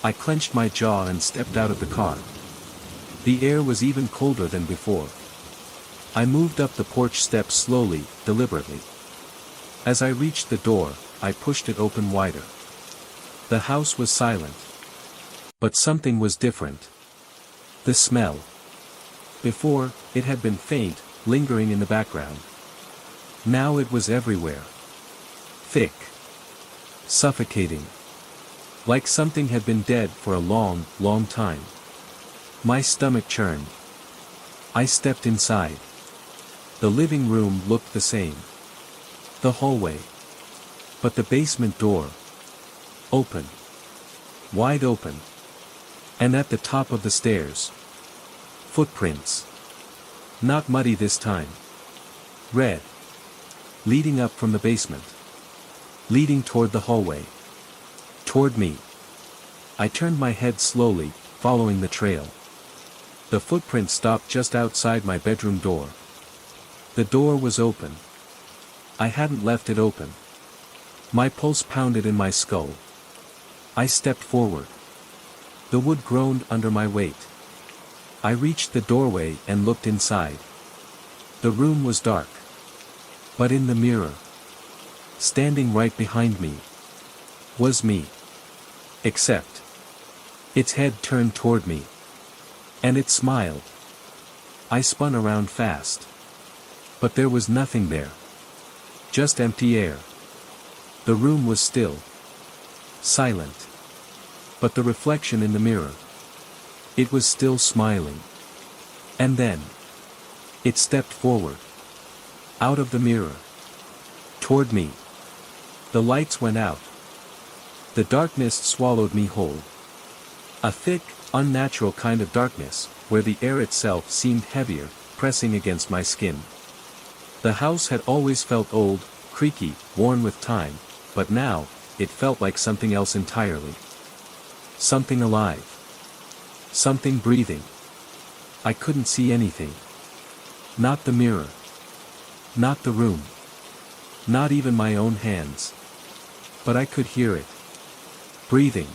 I clenched my jaw and stepped out of the car. The air was even colder than before. I moved up the porch steps slowly, deliberately. As I reached the door, I pushed it open wider. The house was silent. But something was different. The smell. Before, it had been faint, lingering in the background. Now it was everywhere. Thick. Suffocating. Like something had been dead for a long, long time. My stomach churned. I stepped inside. The living room looked the same. The hallway. But the basement door. Open. Wide open. And at the top of the stairs. Footprints. Not muddy this time. Red. Leading up from the basement. Leading toward the hallway. Toward me. I turned my head slowly, following the trail. The footprint stopped just outside my bedroom door. The door was open. I hadn't left it open. My pulse pounded in my skull. I stepped forward. The wood groaned under my weight. I reached the doorway and looked inside. The room was dark. But in the mirror, standing right behind me, was me. Except, its head turned toward me. And it smiled. I spun around fast. But there was nothing there. Just empty air. The room was still. Silent. But the reflection in the mirror. It was still smiling. And then, it stepped forward. Out of the mirror. Toward me. The lights went out. The darkness swallowed me whole. A thick, unnatural kind of darkness, where the air itself seemed heavier, pressing against my skin. The house had always felt old, creaky, worn with time, but now, it felt like something else entirely. Something alive. Something breathing. I couldn't see anything. Not the mirror. Not the room. Not even my own hands. But I could hear it. Breathing.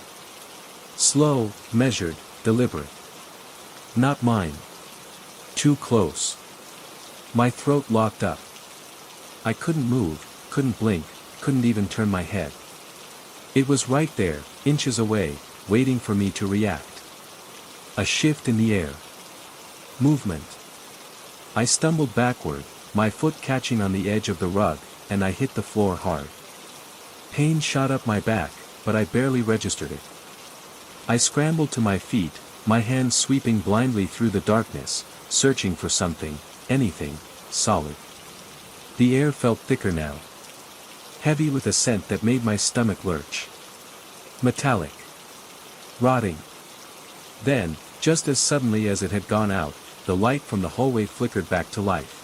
Slow, measured, deliberate. Not mine. Too close. My throat locked up. I couldn't move, couldn't blink, couldn't even turn my head. It was right there, inches away, waiting for me to react. A shift in the air. Movement. I stumbled backward, my foot catching on the edge of the rug, and I hit the floor hard. Pain shot up my back, but I barely registered it. I scrambled to my feet, my hands sweeping blindly through the darkness, searching for something, anything, solid. The air felt thicker now. Heavy with a scent that made my stomach lurch. Metallic. Rotting. Then, just as suddenly as it had gone out, the light from the hallway flickered back to life.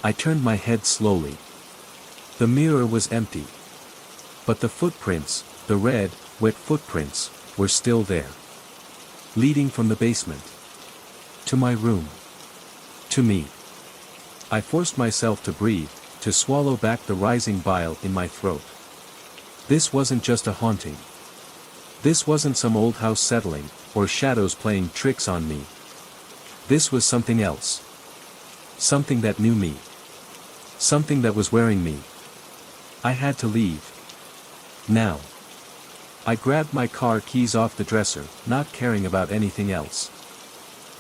I turned my head slowly. The mirror was empty. But the footprints, the red, wet footprints, were still there. Leading from the basement. To my room. To me. I forced myself to breathe, to swallow back the rising bile in my throat. This wasn't just a haunting. This wasn't some old house settling, or shadows playing tricks on me. This was something else. Something that knew me. Something that was wearing me. I had to leave. Now. I grabbed my car keys off the dresser, not caring about anything else.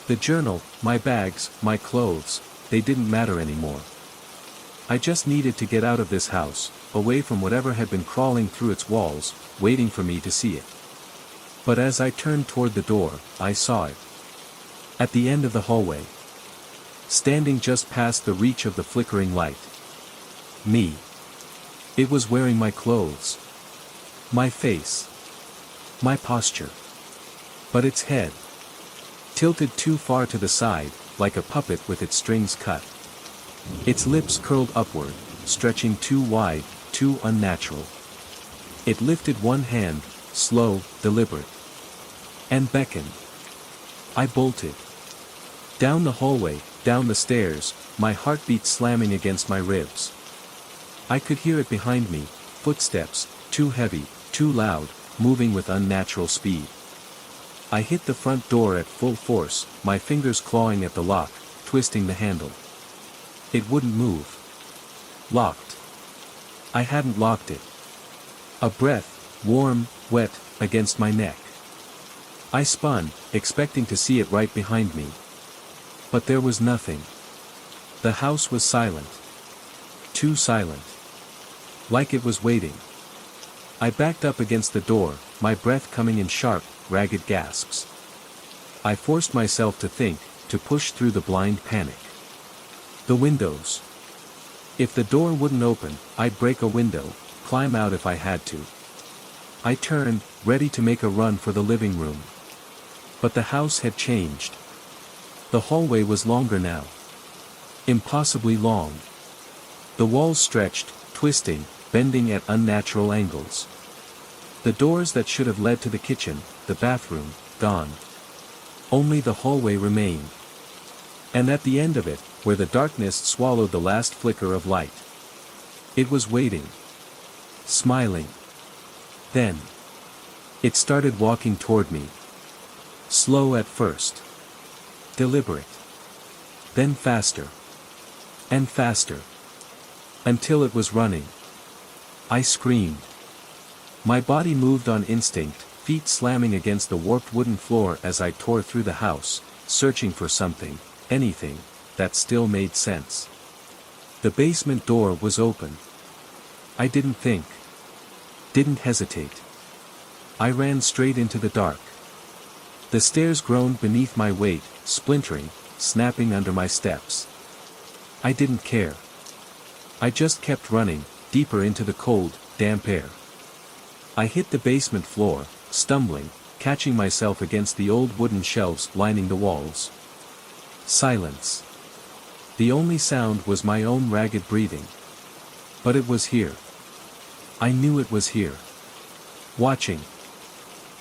The journal, my bags, my clothes, they didn't matter anymore. I just needed to get out of this house, away from whatever had been crawling through its walls, waiting for me to see it. But as I turned toward the door, I saw it. At the end of the hallway. Standing just past the reach of the flickering light. Me. It was wearing my clothes. My face. My posture. But its head. Tilted too far to the side, like a puppet with its strings cut. Its lips curled upward, stretching too wide, too unnatural. It lifted one hand, slow, deliberate. And beckoned. I bolted. Down the hallway, down the stairs, my heartbeat slamming against my ribs. I could hear it behind me, footsteps, too heavy, too loud, moving with unnatural speed. I hit the front door at full force, my fingers clawing at the lock, twisting the handle. It wouldn't move. Locked. I hadn't locked it. A breath, warm, wet, against my neck. I spun, expecting to see it right behind me. But there was nothing. The house was silent. Too silent. Like it was waiting. I backed up against the door, my breath coming in sharp, ragged gasps. I forced myself to think, to push through the blind panic. The windows. If the door wouldn't open, I'd break a window, climb out if I had to. I turned, ready to make a run for the living room. But the house had changed. The hallway was longer now. Impossibly long. The walls stretched, twisting, bending at unnatural angles. The doors that should have led to the kitchen, the bathroom, gone. Only the hallway remained. And at the end of it, where the darkness swallowed the last flicker of light. It was waiting. Smiling. Then. It started walking toward me. Slow at first. Deliberate. Then faster. And faster. Until it was running. I screamed. My body moved on instinct, feet slamming against the warped wooden floor as I tore through the house, searching for something, anything, that still made sense. The basement door was open. I didn't think. Didn't hesitate. I ran straight into the dark. The stairs groaned beneath my weight, splintering, snapping under my steps. I didn't care. I just kept running, deeper into the cold, damp air. I hit the basement floor, stumbling, catching myself against the old wooden shelves lining the walls. Silence. The only sound was my own ragged breathing. But it was here. I knew it was here. Watching.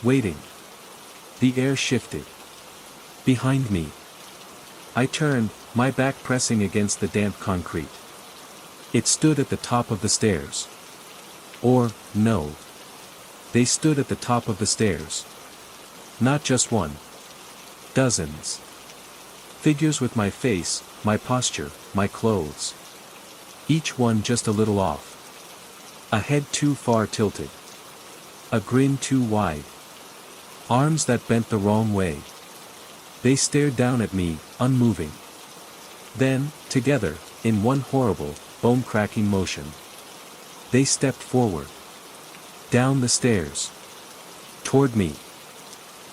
Waiting. The air shifted. Behind me. I turned, my back pressing against the damp concrete. It stood at the top of the stairs. Or, no. They stood at the top of the stairs. Not just one. Dozens. Figures with my face, my posture, my clothes. Each one just a little off. A head too far tilted. A grin too wide. Arms that bent the wrong way. They stared down at me, unmoving. Then, together, in one horrible, bone-cracking motion. They stepped forward. Down the stairs. Toward me.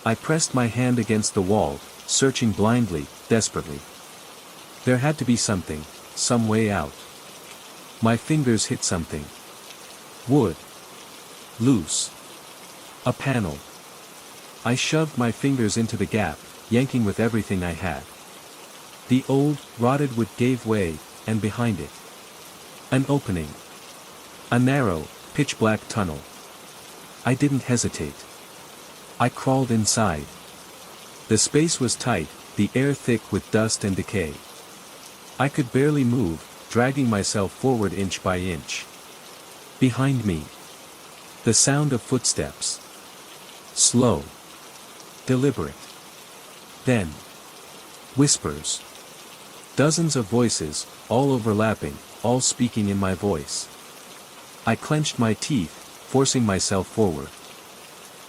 I pressed my hand against the wall, searching blindly, desperately. There had to be something, some way out. My fingers hit something. Wood. Loose. A panel. I shoved my fingers into the gap, yanking with everything I had. The old, rotted wood gave way, and behind it. An opening. A narrow, pitch-black tunnel. I didn't hesitate. I crawled inside. The space was tight, the air thick with dust and decay. I could barely move, dragging myself forward inch by inch. Behind me. The sound of footsteps. Slow. Deliberate. Then. Whispers. Dozens of voices, all overlapping, all speaking in my voice. I clenched my teeth, forcing myself forward.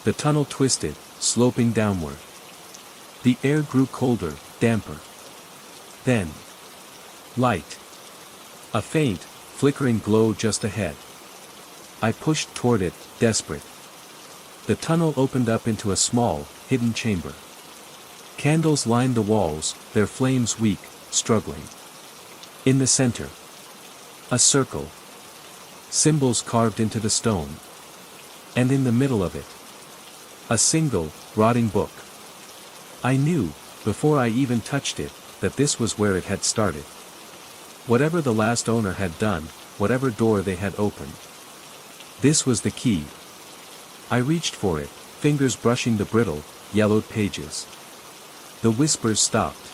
The tunnel twisted, sloping downward. The air grew colder, damper. Then. Light. A faint, flickering glow just ahead. I pushed toward it, desperate. The tunnel opened up into a small, hidden chamber. Candles lined the walls, their flames weak, struggling. In the center. A circle. Symbols carved into the stone. And in the middle of it. A single, rotting book. I knew, before I even touched it, that this was where it had started. Whatever the last owner had done, whatever door they had opened. This was the key. I reached for it, fingers brushing the brittle, yellowed pages. The whispers stopped.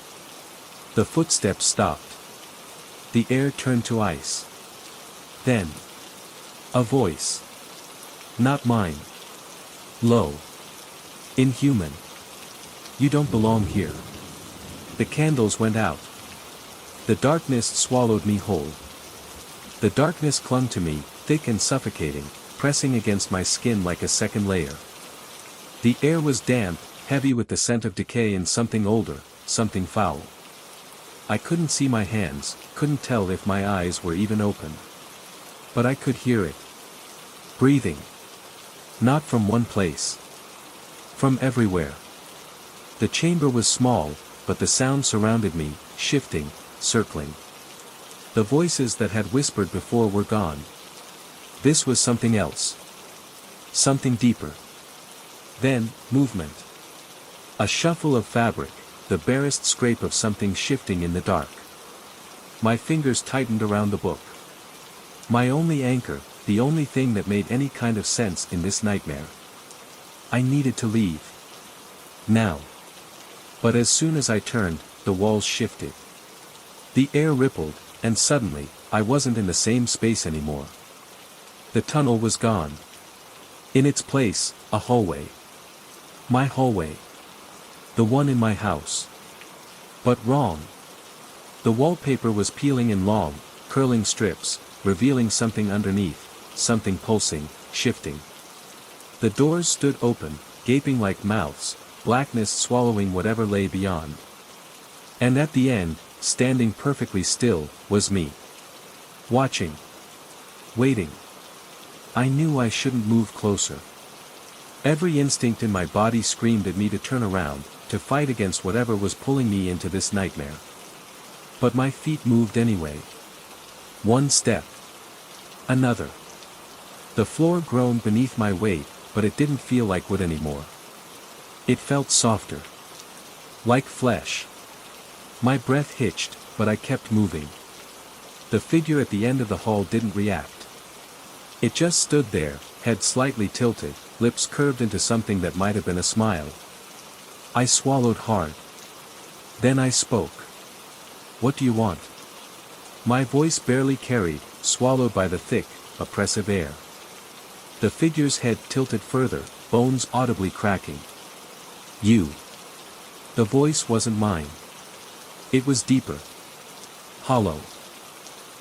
The footsteps stopped. The air turned to ice. Then. A voice. Not mine. Low. Inhuman. You don't belong here. The candles went out. The darkness swallowed me whole. The darkness clung to me, thick and suffocating, pressing against my skin like a second layer. The air was damp, heavy with the scent of decay and something older, something foul. I couldn't see my hands, couldn't tell if my eyes were even open. But I could hear it. Breathing. Not from one place. From everywhere. The chamber was small, but the sound surrounded me, shifting, circling. The voices that had whispered before were gone. This was something else. Something deeper. Then, movement. A shuffle of fabric, the barest scrape of something shifting in the dark. My fingers tightened around the book. My only anchor, the only thing that made any kind of sense in this nightmare. I needed to leave. Now. But as soon as I turned, the walls shifted. The air rippled, and suddenly, I wasn't in the same space anymore. The tunnel was gone. In its place, a hallway. My hallway. The one in my house. But wrong. The wallpaper was peeling in long, curling strips, revealing something underneath, something pulsing, shifting. The doors stood open, gaping like mouths, blackness swallowing whatever lay beyond. And at the end, standing perfectly still, was me. Watching. Waiting. I knew I shouldn't move closer. Every instinct in my body screamed at me to turn around, to fight against whatever was pulling me into this nightmare. But my feet moved anyway. One step. Another. The floor groaned beneath my weight, but it didn't feel like wood anymore. It felt softer. Like flesh. My breath hitched, but I kept moving. The figure at the end of the hall didn't react. It just stood there, head slightly tilted, lips curved into something that might have been a smile. I swallowed hard. Then I spoke. "What do you want?" My voice barely carried, swallowed by the thick, oppressive air. The figure's head tilted further, bones audibly cracking. "You." The voice wasn't mine. It was deeper. Hollow.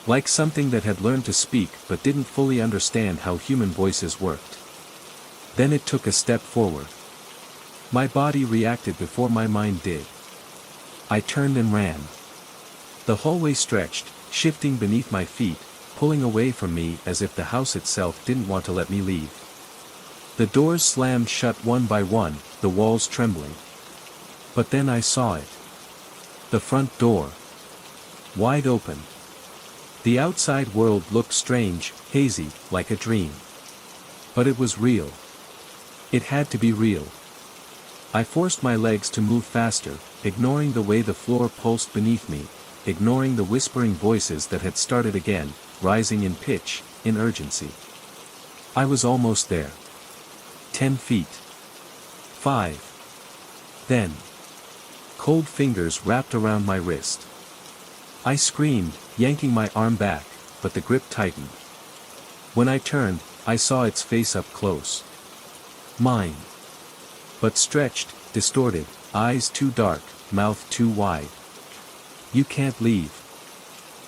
Like something that had learned to speak but didn't fully understand how human voices worked. Then it took a step forward. My body reacted before my mind did. I turned and ran. The hallway stretched, shifting beneath my feet, pulling away from me as if the house itself didn't want to let me leave. The doors slammed shut one by one, the walls trembling. But then I saw it. The front door. Wide open. The outside world looked strange, hazy, like a dream. But it was real. It had to be real. I forced my legs to move faster, ignoring the way the floor pulsed beneath me, ignoring the whispering voices that had started again, rising in pitch, in urgency. I was almost there. 10 feet. 5. Then. Cold fingers wrapped around my wrist. I screamed, yanking my arm back, but the grip tightened. When I turned, I saw its face up close. Mine. But stretched, distorted, eyes too dark, mouth too wide. "You can't leave."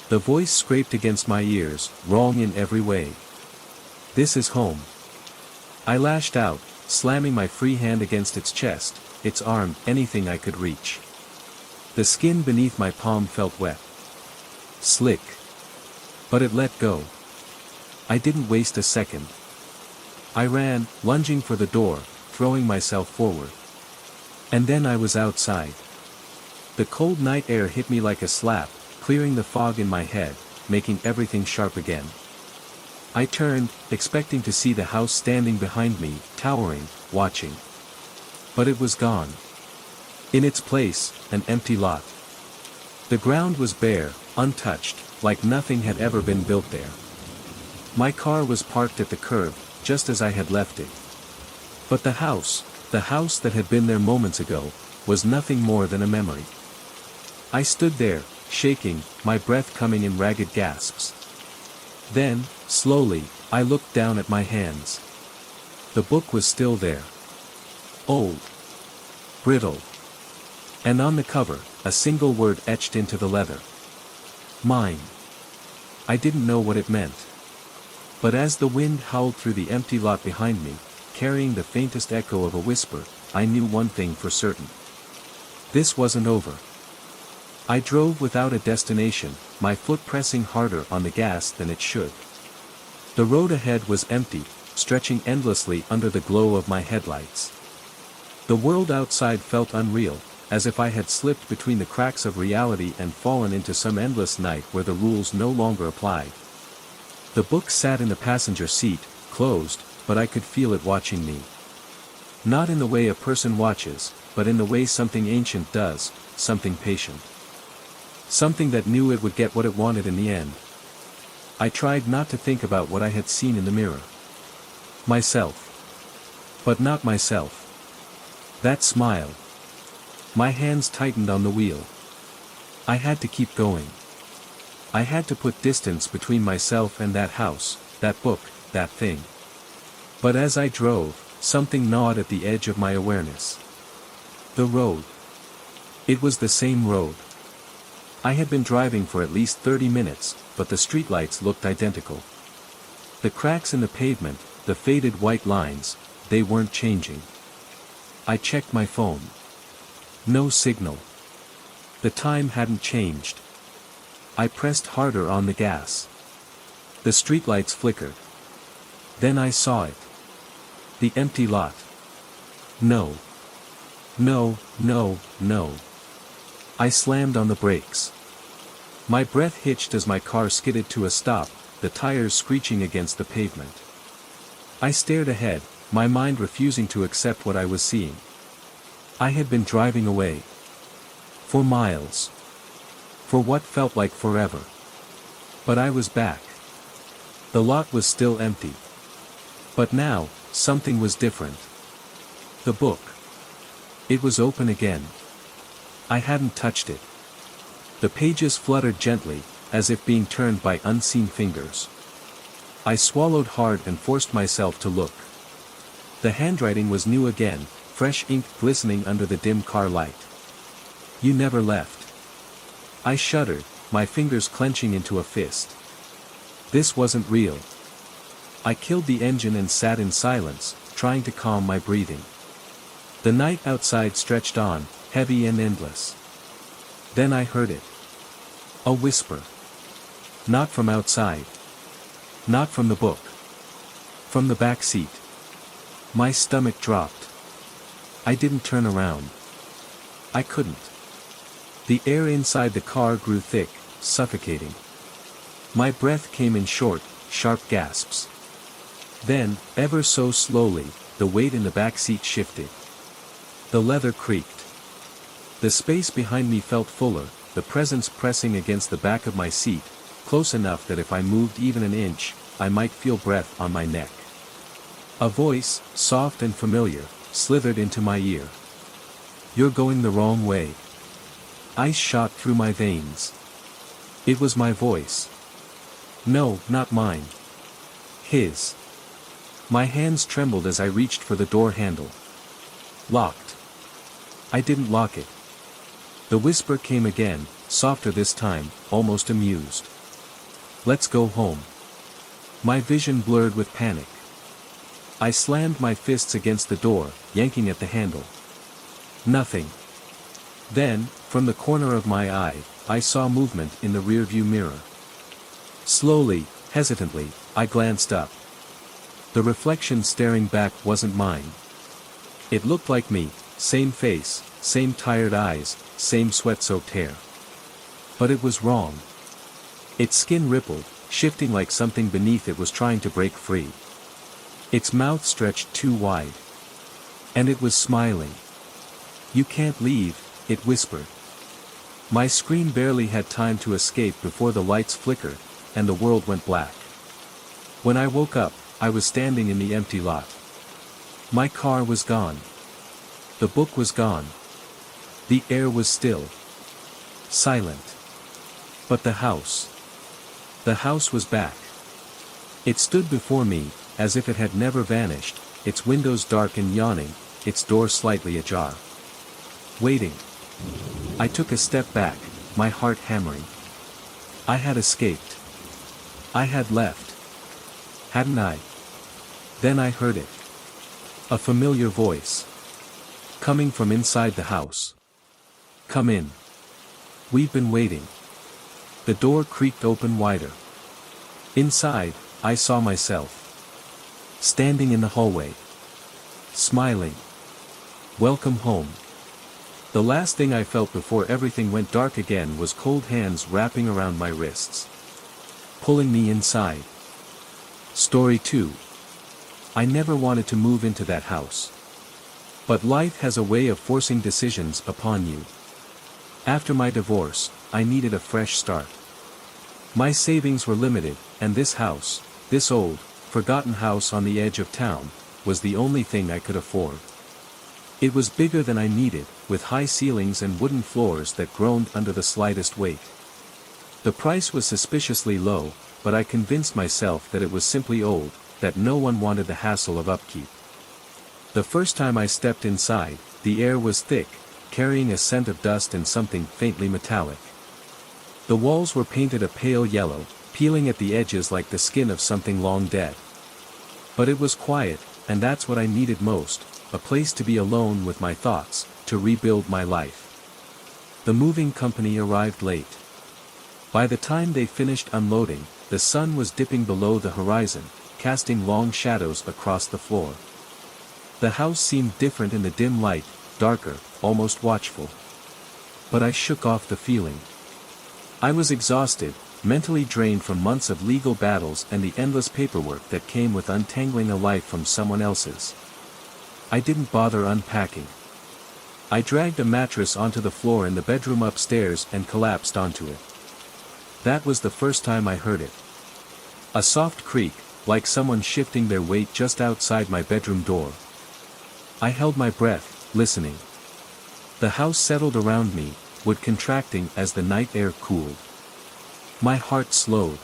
The voice scraped against my ears, wrong in every way. "This is home." I lashed out, slamming my free hand against its chest, its arm, anything I could reach. The skin beneath my palm felt wet. Slick. But it let go. I didn't waste a second. I ran, lunging for the door, throwing myself forward. And then I was outside. The cold night air hit me like a slap, clearing the fog in my head, making everything sharp again. I turned, expecting to see the house standing behind me, towering, watching. But it was gone. In its place, an empty lot. The ground was bare, untouched, like nothing had ever been built there. My car was parked at the curb, just as I had left it. But the house that had been there moments ago, was nothing more than a memory. I stood there, shaking, my breath coming in ragged gasps. Then, slowly, I looked down at my hands. The book was still there. Old. Brittle. And on the cover, a single word etched into the leather. Mine. I didn't know what it meant. But as the wind howled through the empty lot behind me, carrying the faintest echo of a whisper, I knew one thing for certain. This wasn't over. I drove without a destination, my foot pressing harder on the gas than it should. The road ahead was empty, stretching endlessly under the glow of my headlights. The world outside felt unreal, as if I had slipped between the cracks of reality and fallen into some endless night where the rules no longer applied. The book sat in the passenger seat, closed, but I could feel it watching me. Not in the way a person watches, but in the way something ancient does, something patient. Something that knew it would get what it wanted in the end. I tried not to think about what I had seen in the mirror. Myself. But not myself. That smile. My hands tightened on the wheel. I had to keep going. I had to put distance between myself and that house, that book, that thing. But as I drove, something gnawed at the edge of my awareness. The road. It was the same road. I had been driving for at least 30 minutes, but the streetlights looked identical. The cracks in the pavement, the faded white lines, they weren't changing. I checked my phone. No signal. The time hadn't changed. I pressed harder on the gas. The streetlights flickered. Then I saw it. The empty lot. No. No, no, no. I slammed on the brakes. My breath hitched as my car skidded to a stop, the tires screeching against the pavement. I stared ahead, my mind refusing to accept what I was seeing. I had been driving away. For miles. For what felt like forever. But I was back. The lot was still empty. But now, something was different. The book. It was open again. I hadn't touched it. The pages fluttered gently, as if being turned by unseen fingers. I swallowed hard and forced myself to look. The handwriting was new again, fresh ink glistening under the dim car light. You never left. I shuddered, my fingers clenching into a fist. This wasn't real. I killed the engine and sat in silence, trying to calm my breathing. The night outside stretched on, heavy and endless. Then I heard it. A whisper. Not from outside. Not from the book. From the back seat. My stomach dropped. I didn't turn around. I couldn't. The air inside the car grew thick, suffocating. My breath came in short, sharp gasps. Then, ever so slowly, the weight in the back seat shifted. The leather creaked. The space behind me felt fuller, the presence pressing against the back of my seat, close enough that if I moved even an inch, I might feel breath on my neck. A voice, soft and familiar, slithered into my ear. You're going the wrong way. Ice shot through my veins. It was my voice. No, not mine. His. My hands trembled as I reached for the door handle. Locked. I didn't lock it. The whisper came again, softer this time, almost amused. Let's go home. My vision blurred with panic. I slammed my fists against the door, yanking at the handle. Nothing. Then, from the corner of my eye, I saw movement in the rearview mirror. Slowly, hesitantly, I glanced up. The reflection staring back wasn't mine. It looked like me, same face, same tired eyes, same sweat-soaked hair. But it was wrong. Its skin rippled, shifting like something beneath it was trying to break free. Its mouth stretched too wide. And it was smiling. You can't leave, it whispered. My scream barely had time to escape before the lights flickered, and the world went black. When I woke up, I was standing in the empty lot. My car was gone. The book was gone. The air was still. Silent. But the house. The house was back. It stood before me, as if it had never vanished, its windows dark and yawning, its door slightly ajar. Waiting. I took a step back, my heart hammering. I had escaped. I had left. hadn't I? Then I heard it. A familiar voice. Coming from inside the house. Come in. We've been waiting. The door creaked open wider. Inside, I saw myself. Standing in the hallway. Smiling. Welcome home. The last thing I felt before everything went dark again was cold hands wrapping around my wrists. Pulling me inside. Story 2. I never wanted to move into that house. But life has a way of forcing decisions upon you. After my divorce, I needed a fresh start. My savings were limited, and this house, this old, forgotten house on the edge of town, was the only thing I could afford. It was bigger than I needed, with high ceilings and wooden floors that groaned under the slightest weight. The price was suspiciously low, but I convinced myself that it was simply old, that no one wanted the hassle of upkeep. The first time I stepped inside, the air was thick, carrying a scent of dust and something faintly metallic. The walls were painted a pale yellow, peeling at the edges like the skin of something long dead. But it was quiet, and that's what I needed most, a place to be alone with my thoughts, to rebuild my life. The moving company arrived late. By the time they finished unloading, the sun was dipping below the horizon, casting long shadows across the floor. The house seemed different in the dim light, darker, almost watchful. But I shook off the feeling. I was exhausted, mentally drained from months of legal battles and the endless paperwork that came with untangling a life from someone else's. I didn't bother unpacking. I dragged a mattress onto the floor in the bedroom upstairs and collapsed onto it. That was the first time I heard it. A soft creak, like someone shifting their weight just outside my bedroom door. I held my breath, listening. The house settled around me, wood contracting as the night air cooled. My heart slowed.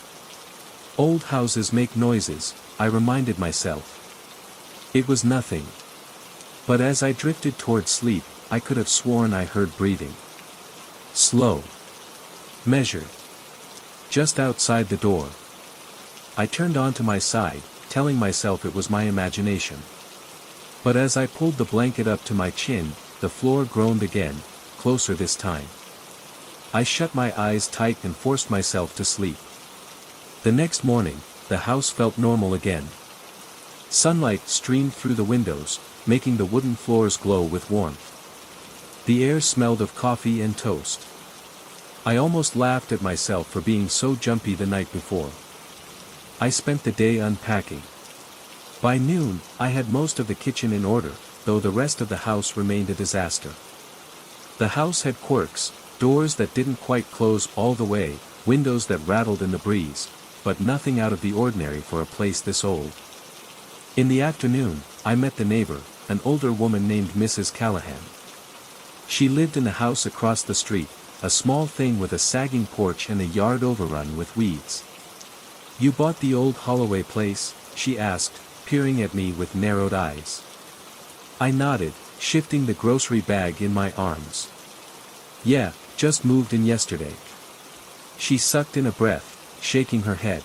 Old houses make noises, I reminded myself. It was nothing. But as I drifted toward sleep, I could have sworn I heard breathing. Slow. Measured. Just outside the door. I turned onto my side, telling myself it was my imagination. But as I pulled the blanket up to my chin, the floor groaned again, closer this time. I shut my eyes tight and forced myself to sleep. The next morning, the house felt normal again. Sunlight streamed through the windows, making the wooden floors glow with warmth. The air smelled of coffee and toast. I almost laughed at myself for being so jumpy the night before. I spent the day unpacking. By noon, I had most of the kitchen in order, though the rest of the house remained a disaster. The house had quirks, doors that didn't quite close all the way, windows that rattled in the breeze, but nothing out of the ordinary for a place this old. In the afternoon, I met the neighbor, an older woman named Mrs. Callahan. She lived in the house across the street, a small thing with a sagging porch and a yard overrun with weeds. "You bought the old Holloway place?" she asked, peering at me with narrowed eyes. I nodded, shifting the grocery bag in my arms. "Yeah, just moved in yesterday." She sucked in a breath, shaking her head.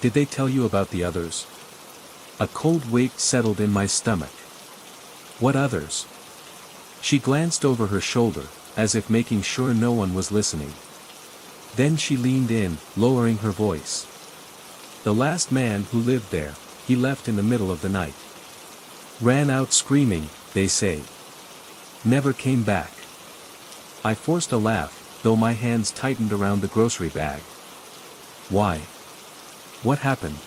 "Did they tell you about the others?" A cold weight settled in my stomach. "What others?" She glanced over her shoulder, as if making sure no one was listening. Then she leaned in, lowering her voice. "The last man who lived there, he left in the middle of the night. Ran out screaming, they say. Never came back." I forced a laugh, though my hands tightened around the grocery bag. "Why? What happened?"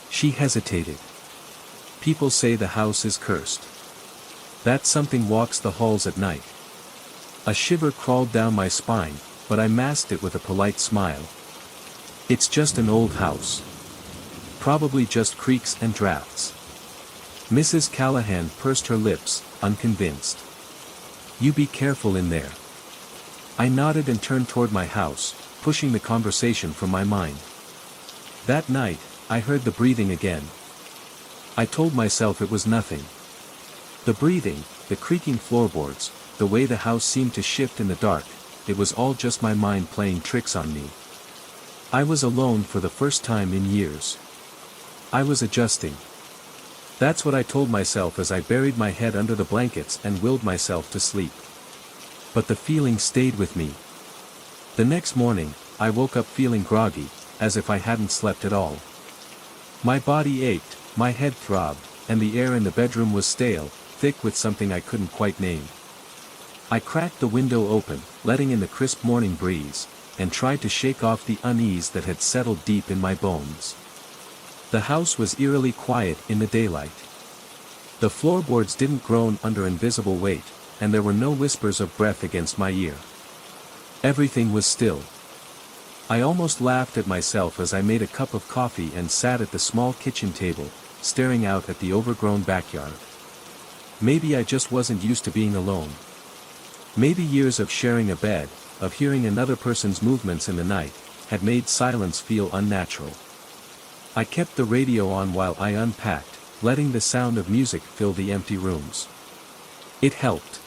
She hesitated. "People say the house is cursed. That something walks the halls at night." A shiver crawled down my spine, but I masked it with a polite smile. "It's just an old house. Probably just creaks and drafts." Mrs. Callahan pursed her lips, unconvinced. "You be careful in there." I nodded and turned toward my house, pushing the conversation from my mind. That night, I heard the breathing again. I told myself it was nothing. The breathing, the creaking floorboards, the way the house seemed to shift in the dark, it was all just my mind playing tricks on me. I was alone for the first time in years. I was adjusting. That's what I told myself as I buried my head under the blankets and willed myself to sleep. But the feeling stayed with me. The next morning, I woke up feeling groggy, as if I hadn't slept at all. My body ached, my head throbbed, and the air in the bedroom was stale, thick with something I couldn't quite name. I cracked the window open, letting in the crisp morning breeze, and tried to shake off the unease that had settled deep in my bones. The house was eerily quiet in the daylight. The floorboards didn't groan under invisible weight, and there were no whispers of breath against my ear. Everything was still. I almost laughed at myself as I made a cup of coffee and sat at the small kitchen table, staring out at the overgrown backyard. Maybe I just wasn't used to being alone. Maybe years of sharing a bed, of hearing another person's movements in the night, had made silence feel unnatural. I kept the radio on while I unpacked, letting the sound of music fill the empty rooms. It helped.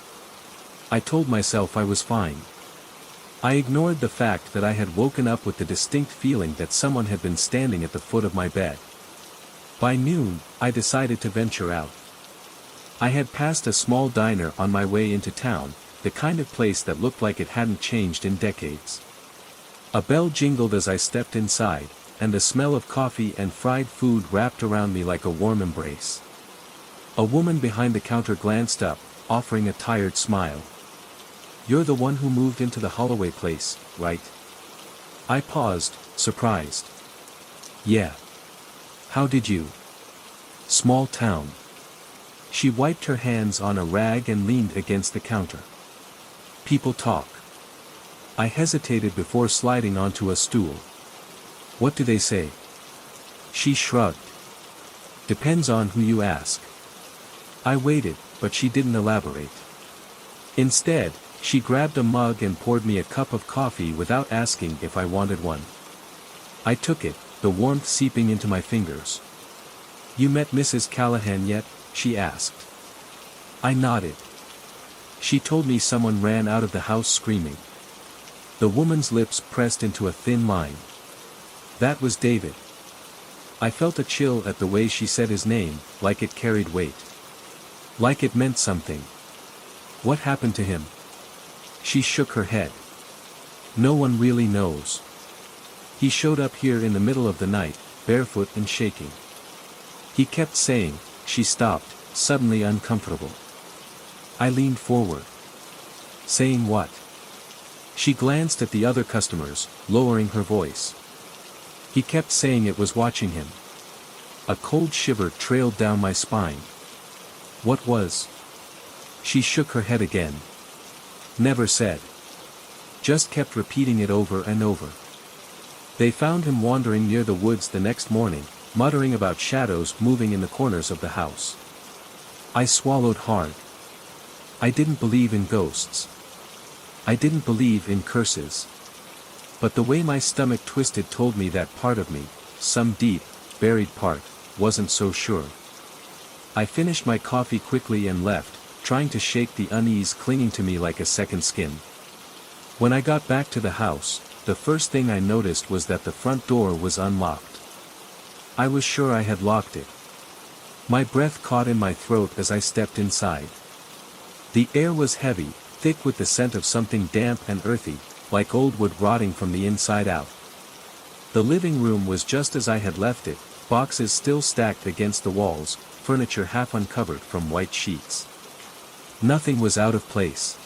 I told myself I was fine. I ignored the fact that I had woken up with the distinct feeling that someone had been standing at the foot of my bed. By noon, I decided to venture out. I had passed a small diner on my way into town, the kind of place that looked like it hadn't changed in decades. A bell jingled as I stepped inside, and the smell of coffee and fried food wrapped around me like a warm embrace. A woman behind the counter glanced up, offering a tired smile. "You're the one who moved into the Holloway place, right?" I paused, surprised. "Yeah. How did you?" "Small town." She wiped her hands on a rag and leaned against the counter. "People talk." I hesitated before sliding onto a stool. "What do they say?" She shrugged. "Depends on who you ask." I waited, but she didn't elaborate. Instead, she grabbed a mug and poured me a cup of coffee without asking if I wanted one. I took it, the warmth seeping into my fingers. "You met Mrs. Callahan yet?" she asked. I nodded. She told me someone ran out of the house screaming. The woman's lips pressed into a thin line. "That was David." I felt a chill at the way she said his name, like it carried weight. Like it meant something. "What happened to him?" She shook her head. "No one really knows. He showed up here in the middle of the night, barefoot and shaking. He kept saying," she stopped, suddenly uncomfortable. I leaned forward. "Saying what?" She glanced at the other customers, lowering her voice. "He kept saying it was watching him." A cold shiver trailed down my spine. "What was?" She shook her head again. "Never said. Just kept repeating it over and over. They found him wandering near the woods the next morning, muttering about shadows moving in the corners of the house." I swallowed hard. I didn't believe in ghosts. I didn't believe in curses. But the way my stomach twisted told me that part of me, some deep, buried part, wasn't so sure. I finished my coffee quickly and left, trying to shake the unease clinging to me like a second skin. When I got back to the house, the first thing I noticed was that the front door was unlocked. I was sure I had locked it. My breath caught in my throat as I stepped inside. The air was heavy, thick with the scent of something damp and earthy, like old wood rotting from the inside out. The living room was just as I had left it, boxes still stacked against the walls, furniture half uncovered from white sheets. Nothing was out of place.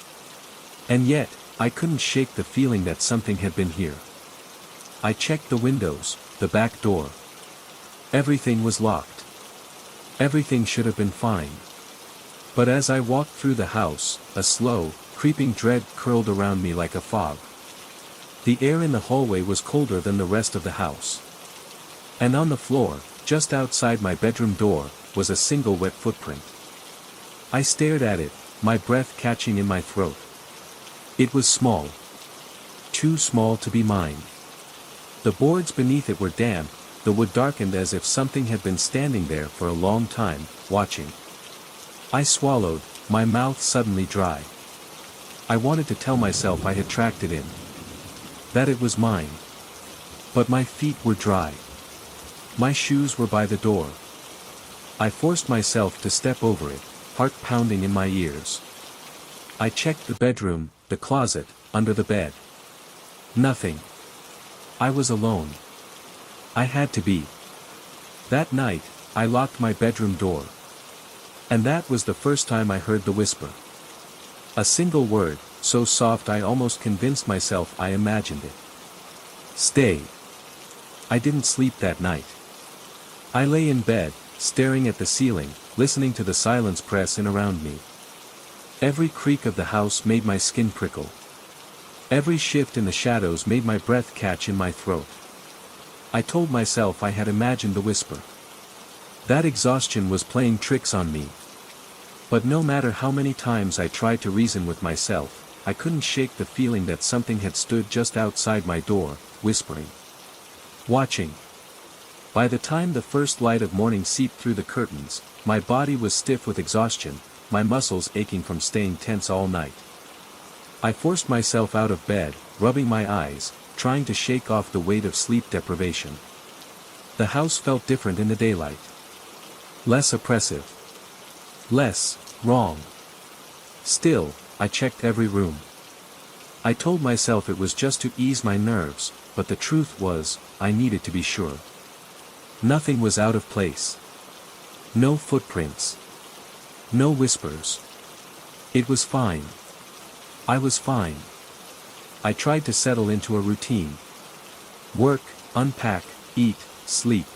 And yet, I couldn't shake the feeling that something had been here. I checked the windows, the back door. Everything was locked. Everything should have been fine. But as I walked through the house, a slow, creeping dread curled around me like a fog. The air in the hallway was colder than the rest of the house. And on the floor, just outside my bedroom door, was a single wet footprint. I stared at it, my breath catching in my throat. It was small. Too small to be mine. The boards beneath it were damp, the wood darkened as if something had been standing there for a long time, watching. I swallowed, my mouth suddenly dry. I wanted to tell myself I had tracked it in. That it was mine. But my feet were dry. My shoes were by the door. I forced myself to step over it, heart pounding in my ears. I checked the bedroom, the closet, under the bed. Nothing. I was alone. I had to be. That night, I locked my bedroom door. And that was the first time I heard the whisper. A single word, so soft I almost convinced myself I imagined it. Stay. I didn't sleep that night. I lay in bed, staring at the ceiling, listening to the silence press in around me. Every creak of the house made my skin prickle. Every shift in the shadows made my breath catch in my throat. I told myself I had imagined the whisper. That exhaustion was playing tricks on me. But no matter how many times I tried to reason with myself, I couldn't shake the feeling that something had stood just outside my door, whispering. Watching. By the time the first light of morning seeped through the curtains, my body was stiff with exhaustion, my muscles aching from staying tense all night. I forced myself out of bed, rubbing my eyes, trying to shake off the weight of sleep deprivation. The house felt different in the daylight. Less oppressive. Less wrong. Still, I checked every room. I told myself it was just to ease my nerves, but the truth was, I needed to be sure. Nothing was out of place. No footprints. No whispers. It was fine. I was fine. I tried to settle into a routine. Work, unpack, eat, sleep.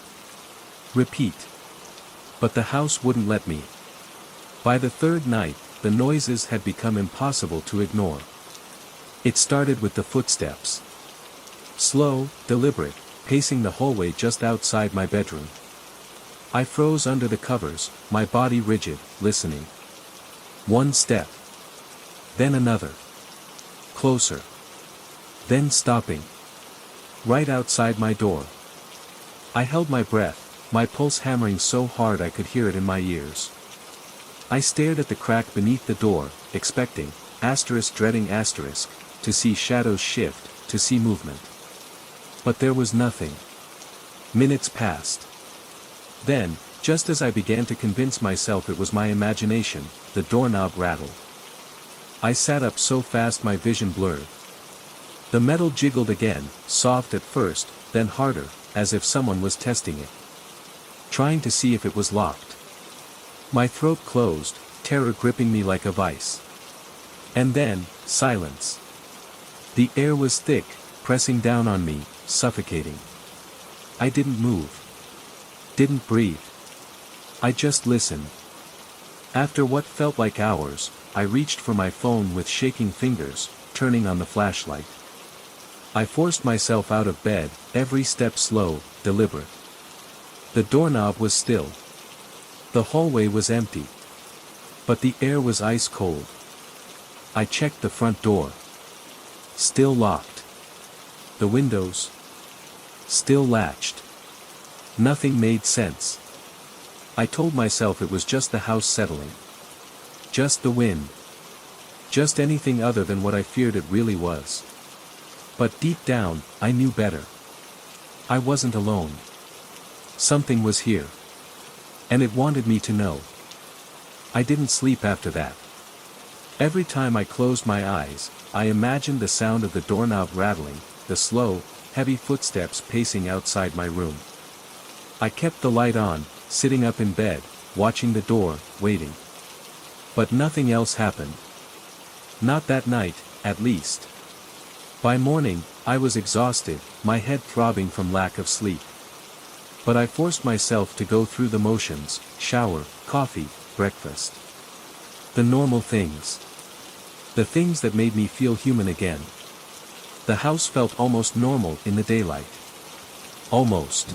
Repeat. But the house wouldn't let me. By the third night, the noises had become impossible to ignore. It started with the footsteps. Slow, deliberate, pacing the hallway just outside my bedroom. I froze under the covers, my body rigid, listening. One step. Then another. Closer. Then stopping. Right outside my door. I held my breath, my pulse hammering so hard I could hear it in my ears. I stared at the crack beneath the door, expecting, dreading asterisk, to see shadows shift, to see movement. But there was nothing. Minutes passed. Then, just as I began to convince myself it was my imagination, the doorknob rattled. I sat up so fast my vision blurred. The metal jiggled again, soft at first, then harder, as if someone was testing it. Trying to see if it was locked. My throat closed, terror gripping me like a vice. And then, silence. The air was thick, pressing down on me, suffocating. I didn't move. Didn't breathe. I just listened. After what felt like hours, I reached for my phone with shaking fingers, turning on the flashlight. I forced myself out of bed, every step slow, deliberate. The doorknob was still. The hallway was empty. But the air was ice cold. I checked the front door. Still locked. The windows. Still latched. Nothing made sense. I told myself it was just the house settling. Just the wind. Just anything other than what I feared it really was. But deep down, I knew better. I wasn't alone. Something was here. And it wanted me to know. I didn't sleep after that. Every time I closed my eyes, I imagined the sound of the doorknob rattling, the slow, heavy footsteps pacing outside my room. I kept the light on, sitting up in bed, watching the door, waiting. But nothing else happened. Not that night, at least. By morning, I was exhausted, my head throbbing from lack of sleep. But I forced myself to go through the motions, shower, coffee, breakfast. The normal things. The things that made me feel human again. The house felt almost normal in the daylight. Almost.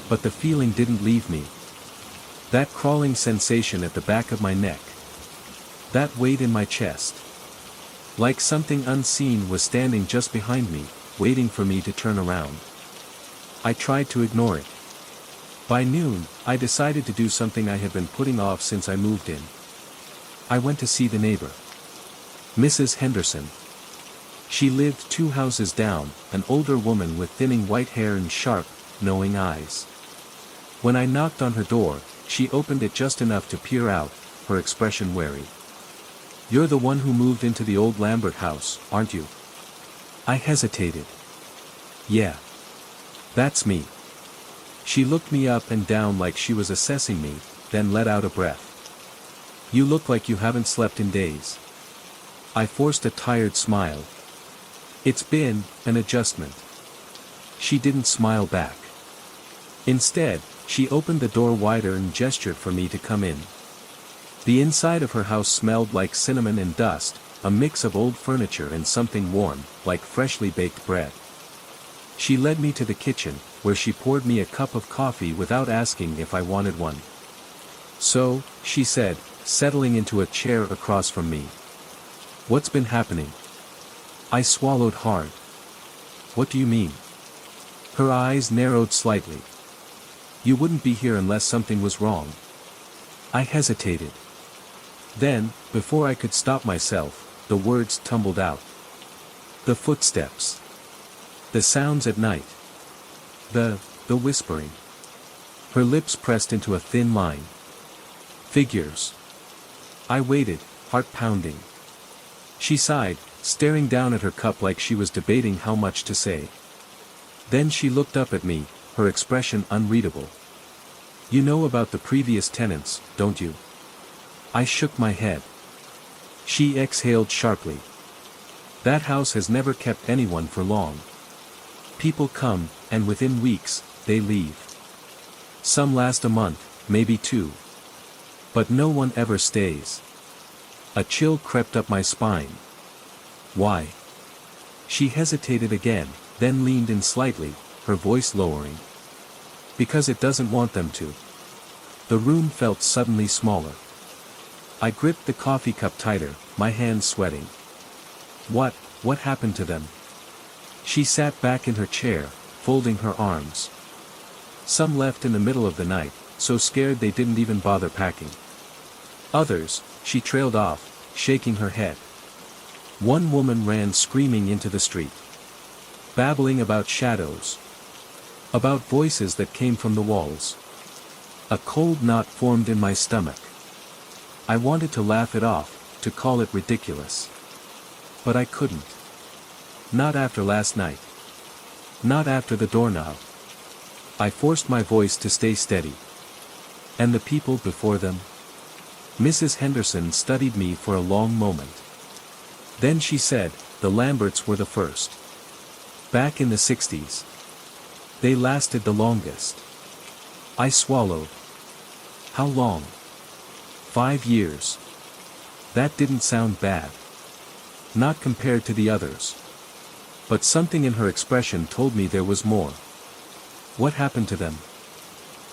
But the feeling didn't leave me. That crawling sensation at the back of my neck. That weight in my chest. Like something unseen was standing just behind me, waiting for me to turn around. I tried to ignore it. By noon, I decided to do something I had been putting off since I moved in. I went to see the neighbor. Mrs. Henderson. She lived 2 houses down, an older woman with thinning white hair and sharp, knowing eyes. When I knocked on her door, she opened it just enough to peer out, her expression wary. "You're the one who moved into the old Lambert house, aren't you?" I hesitated. "Yeah. That's me." She looked me up and down like she was assessing me, then let out a breath. "You look like you haven't slept in days." I forced a tired smile. "It's been an adjustment." She didn't smile back. Instead, she opened the door wider and gestured for me to come in. The inside of her house smelled like cinnamon and dust, a mix of old furniture and something warm, like freshly baked bread. She led me to the kitchen, where she poured me a cup of coffee without asking if I wanted one. "So," she said, settling into a chair across from me. "What's been happening?" I swallowed hard. "What do you mean?" Her eyes narrowed slightly. "You wouldn't be here unless something was wrong." I hesitated. Then, before I could stop myself, the words tumbled out. "The footsteps. The sounds at night. The whispering." Her lips pressed into a thin line. "Figures." I waited, heart pounding. She sighed, staring down at her cup like she was debating how much to say. Then she looked up at me, her expression unreadable. "You know about the previous tenants, don't you?" I shook my head. She exhaled sharply. "That house has never kept anyone for long. People come, and within weeks, they leave. Some last a month, maybe 2. But no one ever stays." A chill crept up my spine. "Why?" She hesitated again, then leaned in slightly, her voice lowering. "Because it doesn't want them to." The room felt suddenly smaller. I gripped the coffee cup tighter, my hands sweating. What happened to them?" She sat back in her chair, folding her arms. "Some left in the middle of the night, so scared they didn't even bother packing. Others," she trailed off, shaking her head. "One woman ran screaming into the street. Babbling about shadows. About voices that came from the walls." A cold knot formed in my stomach. I wanted to laugh it off, to call it ridiculous. But I couldn't. Not after last night. Not after the doorknob. I forced my voice to stay steady. "And the people before them?" Mrs. Henderson studied me for a long moment. Then she said, "The Lamberts were the first. Back in the 60s. They lasted the longest." I swallowed. "How long?" 5 years. That didn't sound bad. Not compared to the others. But something in her expression told me there was more. "What happened to them?"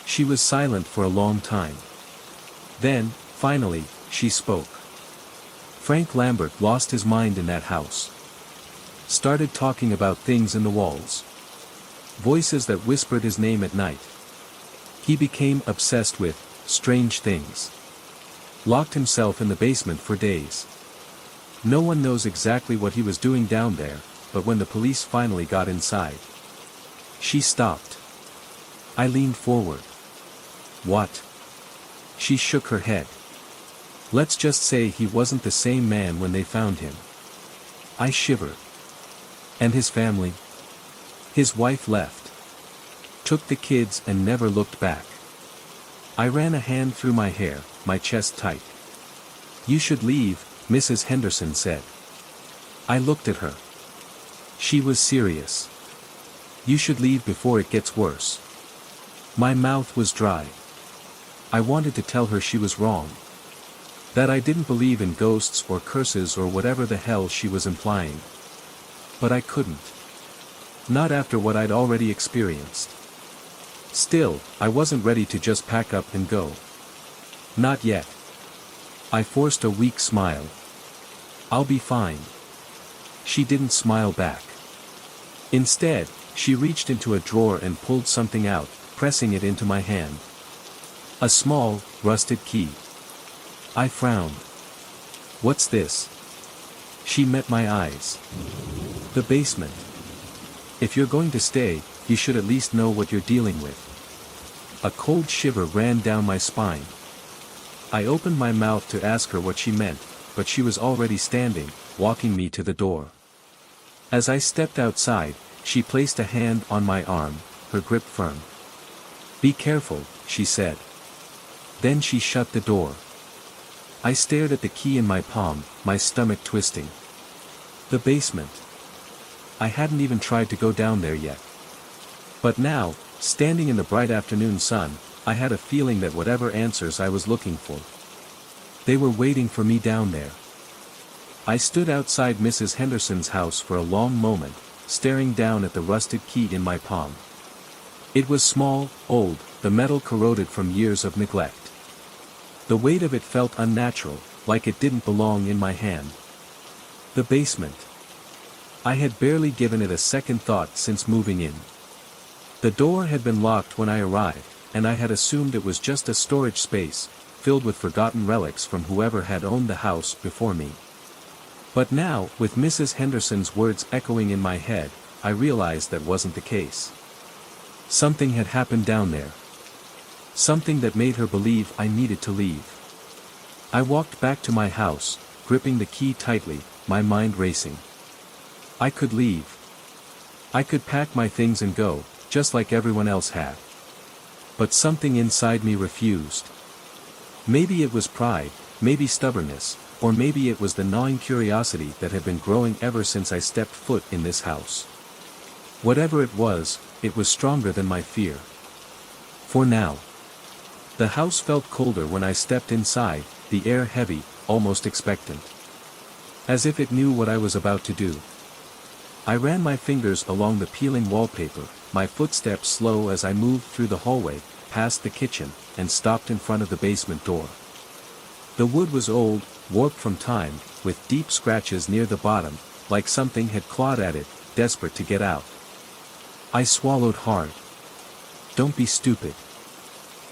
She was silent for a long time. Then, finally, she spoke. "Frank Lambert lost his mind in that house. Started talking about things in the walls. Voices that whispered his name at night. He became obsessed with strange things. Locked himself in the basement for days. No one knows exactly what he was doing down there, but when the police finally got inside." She stopped. I leaned forward. "What?" She shook her head. "Let's just say he wasn't the same man when they found him." I shivered. "And his family?" "His wife left. Took the kids and never looked back." I ran a hand through my hair, my chest tight. "You should leave," Mrs. Henderson said. I looked at her. She was serious. "You should leave before it gets worse." My mouth was dry. I wanted to tell her she was wrong. That I didn't believe in ghosts or curses or whatever the hell she was implying. But I couldn't. Not after what I'd already experienced. Still, I wasn't ready to just pack up and go. Not yet. I forced a weak smile. "I'll be fine." She didn't smile back. Instead, she reached into a drawer and pulled something out, pressing it into my hand. A small, rusted key. I frowned. "What's this?" She met my eyes. "The basement. If you're going to stay, you should at least know what you're dealing with." A cold shiver ran down my spine. I opened my mouth to ask her what she meant, but she was already standing, walking me to the door. As I stepped outside, she placed a hand on my arm, her grip firm. "Be careful," she said. Then she shut the door. I stared at the key in my palm, my stomach twisting. The basement. I hadn't even tried to go down there yet. But now, standing in the bright afternoon sun, I had a feeling that whatever answers I was looking for, they were waiting for me down there. I stood outside Mrs. Henderson's house for a long moment, staring down at the rusted key in my palm. It was small, old, the metal corroded from years of neglect. The weight of it felt unnatural, like it didn't belong in my hand. The basement. I had barely given it a second thought since moving in. The door had been locked when I arrived, and I had assumed it was just a storage space, filled with forgotten relics from whoever had owned the house before me. But now, with Mrs. Henderson's words echoing in my head, I realized that wasn't the case. Something had happened down there. Something that made her believe I needed to leave. I walked back to my house, gripping the key tightly, my mind racing. I could leave. I could pack my things and go, just like everyone else had. But something inside me refused. Maybe it was pride, maybe stubbornness, or maybe it was the gnawing curiosity that had been growing ever since I stepped foot in this house. Whatever it was stronger than my fear. For now. The house felt colder when I stepped inside, the air heavy, almost expectant. As if it knew what I was about to do. I ran my fingers along the peeling wallpaper, my footsteps slow as I moved through the hallway, past the kitchen, and stopped in front of the basement door. The wood was old, warped from time, with deep scratches near the bottom, like something had clawed at it, desperate to get out. I swallowed hard. Don't be stupid.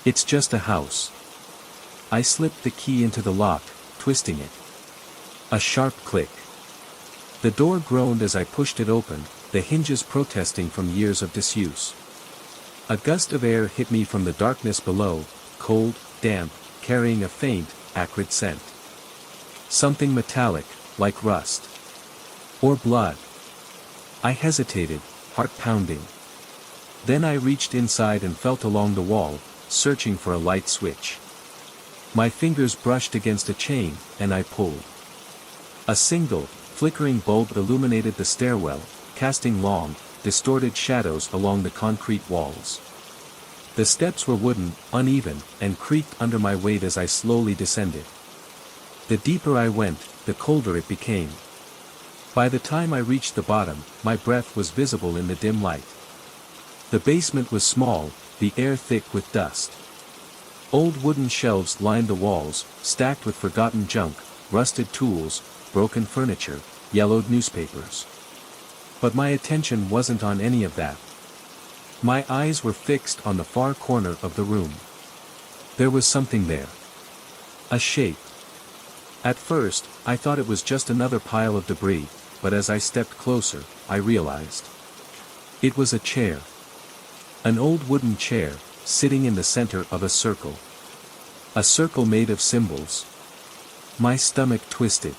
It's just a house. I slipped the key into the lock, twisting it. A sharp click. The door groaned as I pushed it open, the hinges protesting from years of disuse. A gust of air hit me from the darkness below, cold, damp, carrying a faint, acrid scent. Something metallic, like rust. Or blood. I hesitated, heart pounding. Then I reached inside and felt along the wall, searching for a light switch. My fingers brushed against a chain, and I pulled. A single, flickering bulb illuminated the stairwell, casting long, distorted shadows along the concrete walls. The steps were wooden, uneven, and creaked under my weight as I slowly descended. The deeper I went, the colder it became. By the time I reached the bottom, my breath was visible in the dim light. The basement was small, the air thick with dust. Old wooden shelves lined the walls, stacked with forgotten junk, rusted tools, broken furniture, yellowed newspapers. But my attention wasn't on any of that. My eyes were fixed on the far corner of the room. There was something there. A shape. At first, I thought it was just another pile of debris, but as I stepped closer, I realized. It was a chair. An old wooden chair, sitting in the center of a circle. A circle made of symbols. My stomach twisted.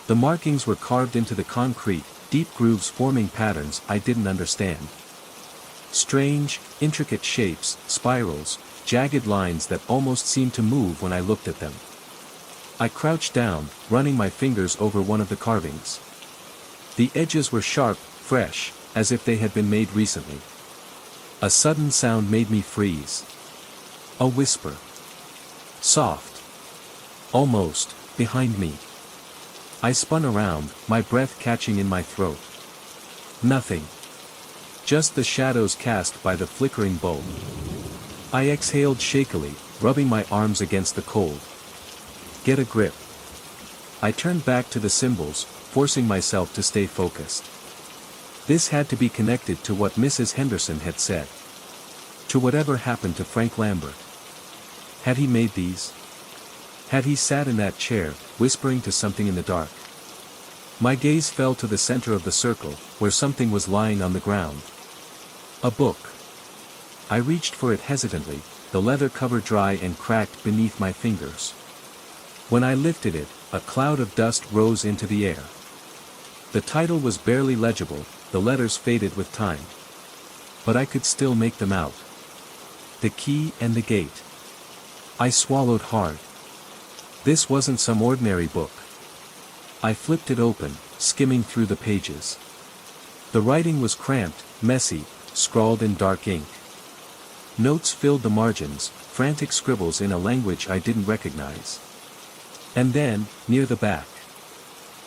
The markings were carved into the concrete, deep grooves forming patterns I didn't understand. Strange, intricate shapes, spirals, jagged lines that almost seemed to move when I looked at them. I crouched down, running my fingers over one of the carvings. The edges were sharp, fresh, as if they had been made recently. A sudden sound made me freeze. A whisper. Soft. Almost, behind me. I spun around, my breath catching in my throat. Nothing. Just the shadows cast by the flickering bulb. I exhaled shakily, rubbing my arms against the cold. Get a grip. I turned back to the symbols, forcing myself to stay focused. This had to be connected to what Mrs. Henderson had said. To whatever happened to Frank Lambert. Had he made these? Had he sat in that chair, whispering to something in the dark? My gaze fell to the center of the circle, where something was lying on the ground. A book. I reached for it hesitantly, the leather cover dry and cracked beneath my fingers. When I lifted it, a cloud of dust rose into the air. The title was barely legible, the letters faded with time. But I could still make them out. The Key and the Gate. I swallowed hard. This wasn't some ordinary book. I flipped it open, skimming through the pages. The writing was cramped, messy, scrawled in dark ink. Notes filled the margins, frantic scribbles in a language I didn't recognize. And then, near the back,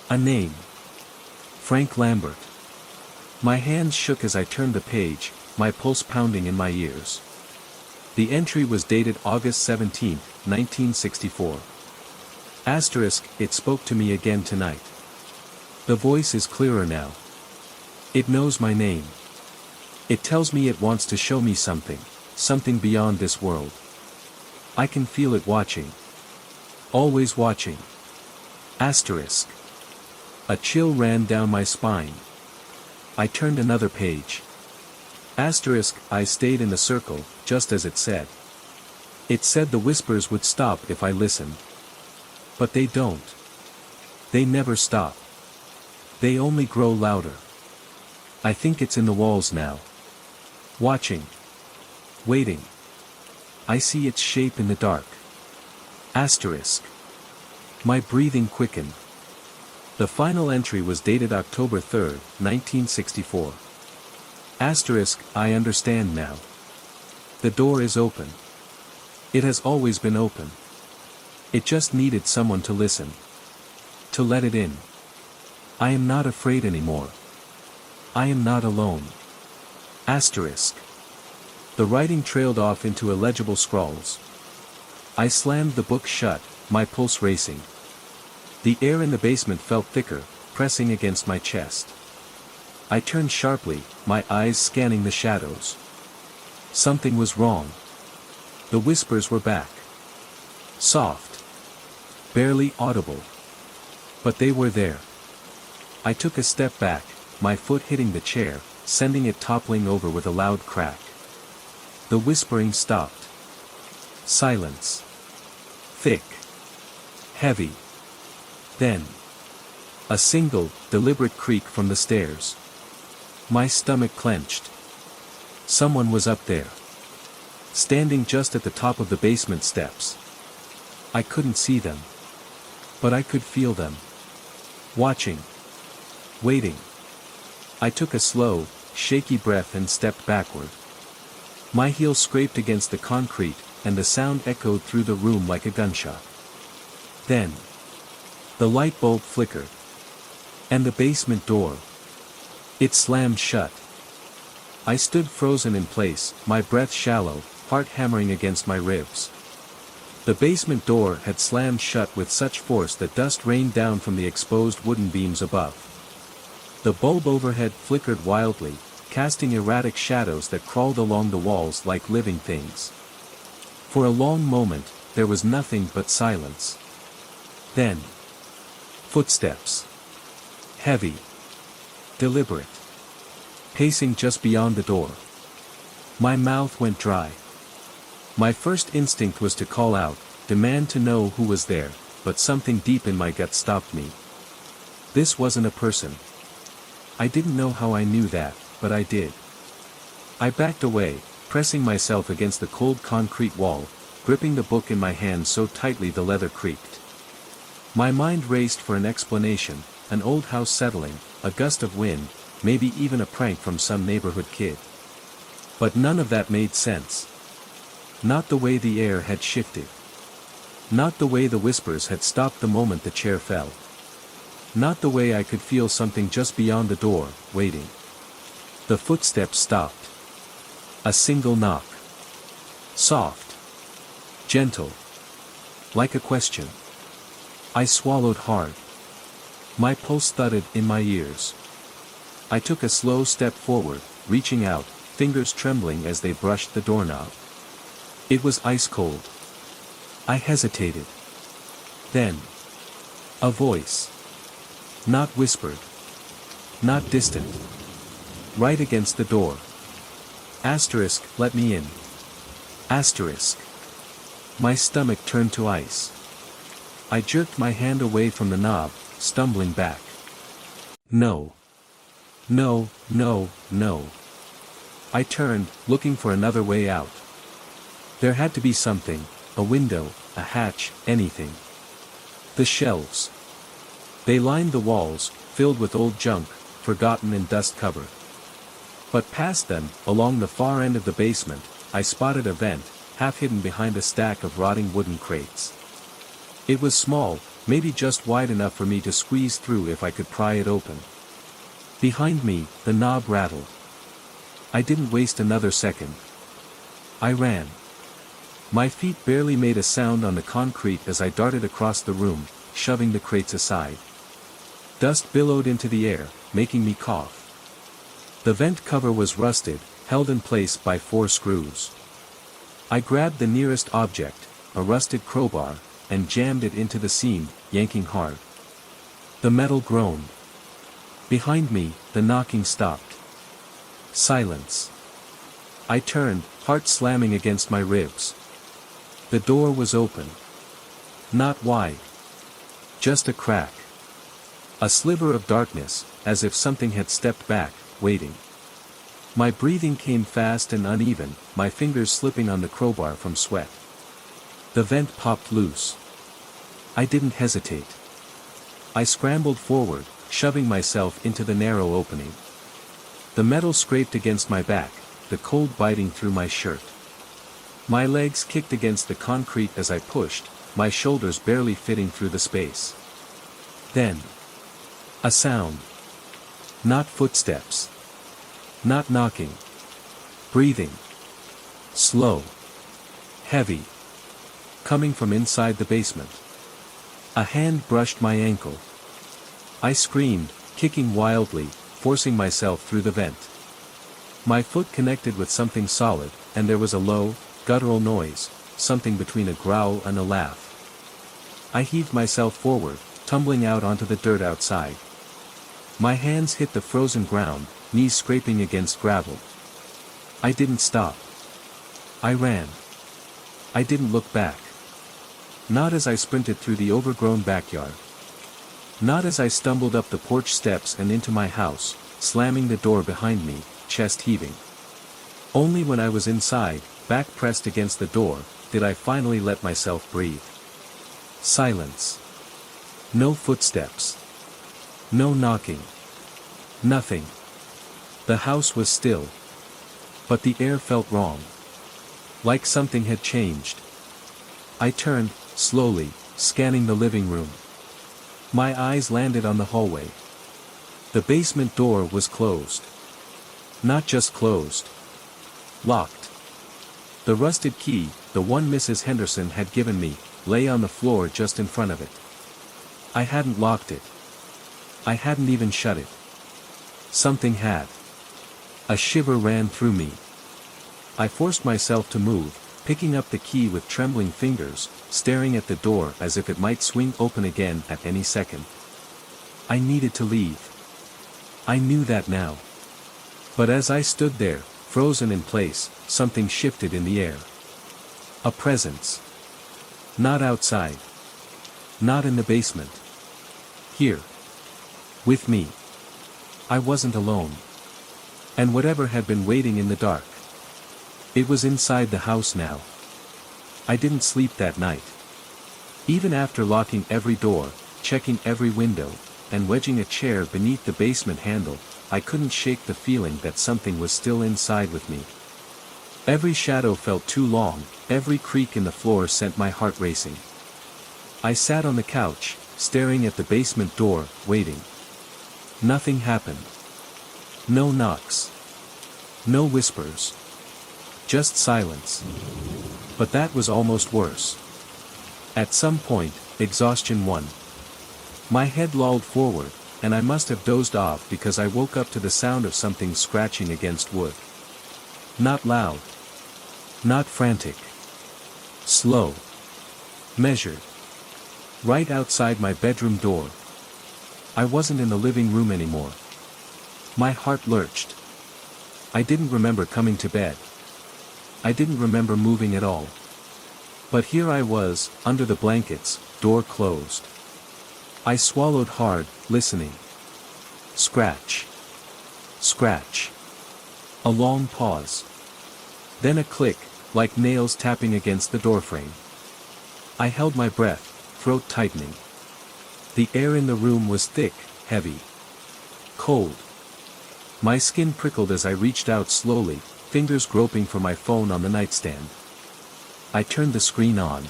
a name. Frank Lambert. My hands shook as I turned the page, my pulse pounding in my ears. The entry was dated August 17, 1964. Asterisk, it spoke to me again tonight. The voice is clearer now. It knows my name. It tells me it wants to show me something. Something beyond this world. I can feel it watching. Always watching. Asterisk. A chill ran down my spine. I turned another page. Asterisk, I stayed in the circle, just as it said. It said the whispers would stop if I listened. But they don't. They never stop. They only grow louder. I think it's in the walls now. Watching. Waiting. I see its shape in the dark. Asterisk. My breathing quickened. The final entry was dated October 3, 1964. Asterisk, I understand now. The door is open. It has always been open. It just needed someone to listen. To let it in. I am not afraid anymore. I am not alone. Asterisk. The writing trailed off into illegible scrawls. I slammed the book shut, my pulse racing. The air in the basement felt thicker, pressing against my chest. I turned sharply, my eyes scanning the shadows. Something was wrong. The whispers were back. Soft. Barely audible. But they were there. I took a step back, my foot hitting the chair, sending it toppling over with a loud crack. The whispering stopped. Silence. Thick. Heavy. Then. A single, deliberate creak from the stairs. My stomach clenched. Someone was up there. Standing just at the top of the basement steps. I couldn't see them. But I could feel them. Watching. Waiting. I took a slow, shaky breath and stepped backward. My heel scraped against the concrete, and the sound echoed through the room like a gunshot. Then. The light bulb flickered. And the basement door. It slammed shut. I stood frozen in place, my breath shallow, heart hammering against my ribs. The basement door had slammed shut with such force that dust rained down from the exposed wooden beams above. The bulb overhead flickered wildly, casting erratic shadows that crawled along the walls like living things. For a long moment, there was nothing but silence. Then. Footsteps. Heavy. Deliberate. Pacing just beyond the door. My mouth went dry. My first instinct was to call out, demand to know who was there, but something deep in my gut stopped me. This wasn't a person. I didn't know how I knew that, but I did. I backed away, pressing myself against the cold concrete wall, gripping the book in my hand so tightly the leather creaked. My mind raced for an explanation, an old house settling, a gust of wind, maybe even a prank from some neighborhood kid. But none of that made sense. Not the way the air had shifted. Not the way the whispers had stopped the moment the chair fell. Not the way I could feel something just beyond the door, waiting. The footsteps stopped. A single knock. Soft. Gentle. Like a question. I swallowed hard. My pulse thudded in my ears. I took a slow step forward, reaching out, fingers trembling as they brushed the doorknob. It was ice cold. I hesitated. Then. A voice. Not whispered. Not distant. Right against the door. Asterisk, let me in. Asterisk. My stomach turned to ice. I jerked my hand away from the knob, stumbling back. No. No, no, no. I turned, looking for another way out. There had to be something, a window, a hatch, anything. The shelves. They lined the walls, filled with old junk, forgotten and dust-covered. But past them, along the far end of the basement, I spotted a vent, half hidden behind a stack of rotting wooden crates. It was small, maybe just wide enough for me to squeeze through if I could pry it open. Behind me, the knob rattled. I didn't waste another second. I ran. My feet barely made a sound on the concrete as I darted across the room, shoving the crates aside. Dust billowed into the air, making me cough. The vent cover was rusted, held in place by 4 screws. I grabbed the nearest object, a rusted crowbar, and jammed it into the seam, yanking hard. The metal groaned. Behind me, the knocking stopped. Silence. I turned, heart slamming against my ribs. The door was open. Not wide. Just a crack. A sliver of darkness, as if something had stepped back, waiting. My breathing came fast and uneven, my fingers slipping on the crowbar from sweat. The vent popped loose. I didn't hesitate. I scrambled forward, shoving myself into the narrow opening. The metal scraped against my back, the cold biting through my shirt. My legs kicked against the concrete as I pushed, my shoulders barely fitting through the space. Then. A sound. Not footsteps. Not knocking. Breathing. Slow. Heavy. Coming from inside the basement. A hand brushed my ankle. I screamed, kicking wildly, forcing myself through the vent. My foot connected with something solid, and there was a low, guttural noise, something between a growl and a laugh. I heaved myself forward, tumbling out onto the dirt outside. My hands hit the frozen ground, knees scraping against gravel. I didn't stop. I ran. I didn't look back. Not as I sprinted through the overgrown backyard. Not as I stumbled up the porch steps and into my house, slamming the door behind me, chest heaving. Only when I was inside, back pressed against the door, did I finally let myself breathe. Silence. No footsteps. No knocking. Nothing. The house was still. But the air felt wrong. Like something had changed. I turned, slowly, scanning the living room. My eyes landed on the hallway. The basement door was closed. Not just closed. Locked. The rusted key, the one Mrs. Henderson had given me, lay on the floor just in front of it. I hadn't locked it. I hadn't even shut it. Something had. A shiver ran through me. I forced myself to move, picking up the key with trembling fingers, staring at the door as if it might swing open again at any second. I needed to leave. I knew that now. But as I stood there, frozen in place, something shifted in the air. A presence. Not outside. Not in the basement. Here. With me. I wasn't alone. And whatever had been waiting in the dark. It was inside the house now. I didn't sleep that night. Even after locking every door, checking every window, and wedging a chair beneath the basement handle, I couldn't shake the feeling that something was still inside with me. Every shadow felt too long, every creak in the floor sent my heart racing. I sat on the couch, staring at the basement door, waiting. Nothing happened. No knocks. No whispers. Just silence. But that was almost worse. At some point, exhaustion won. My head lolled forward, and I must have dozed off because I woke up to the sound of something scratching against wood. Not loud. Not frantic. Slow. Measured. Right outside my bedroom door. I wasn't in the living room anymore. My heart lurched. I didn't remember coming to bed. I didn't remember moving at all. But here I was, under the blankets, door closed. I swallowed hard, listening. Scratch. Scratch. A long pause. Then a click, like nails tapping against the doorframe. I held my breath, throat tightening. The air in the room was thick, heavy. Cold. My skin prickled as I reached out slowly, fingers groping for my phone on the nightstand. I turned the screen on.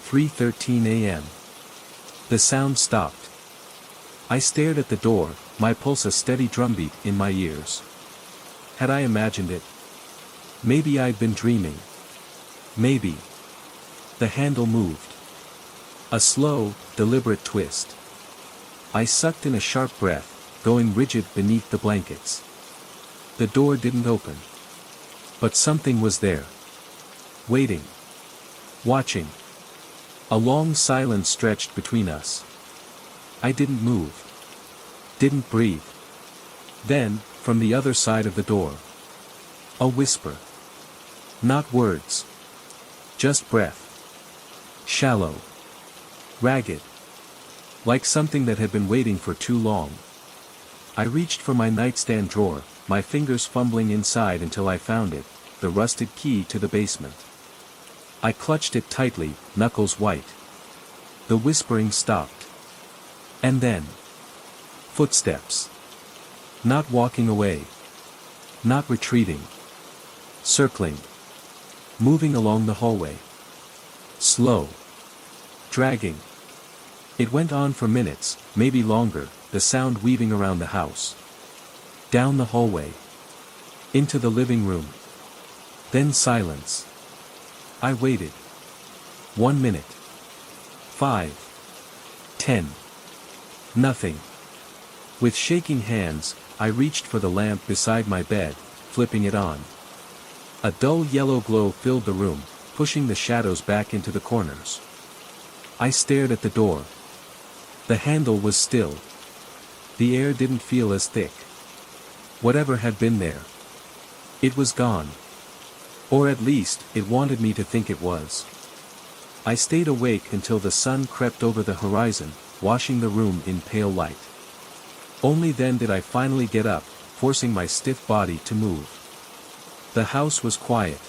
3:13 a.m. The sound stopped. I stared at the door, my pulse a steady drumbeat in my ears. Had I imagined it? Maybe I'd been dreaming. Maybe. The handle moved. A slow, deliberate twist. I sucked in a sharp breath, going rigid beneath the blankets. The door didn't open. But something was there. Waiting. Watching. A long silence stretched between us. I didn't move. Didn't breathe. Then, from the other side of the door. A whisper. Not words. Just breath. Shallow. Ragged. Like something that had been waiting for too long. I reached for my nightstand drawer, my fingers fumbling inside until I found it, the rusted key to the basement. I clutched it tightly, knuckles white. The whispering stopped. And then. Footsteps. Not walking away. Not retreating. Circling. Moving along the hallway. Slow. Dragging. It went on for minutes, maybe longer, the sound weaving around the house. Down the hallway. Into the living room. Then silence. I waited. 1 minute. 5. 10. Nothing. With shaking hands, I reached for the lamp beside my bed, flipping it on. A dull yellow glow filled the room, pushing the shadows back into the corners. I stared at the door. The handle was still. The air didn't feel as thick. Whatever had been there. It was gone. Or at least, it wanted me to think it was. I stayed awake until the sun crept over the horizon, washing the room in pale light. Only then did I finally get up, forcing my stiff body to move. The house was quiet.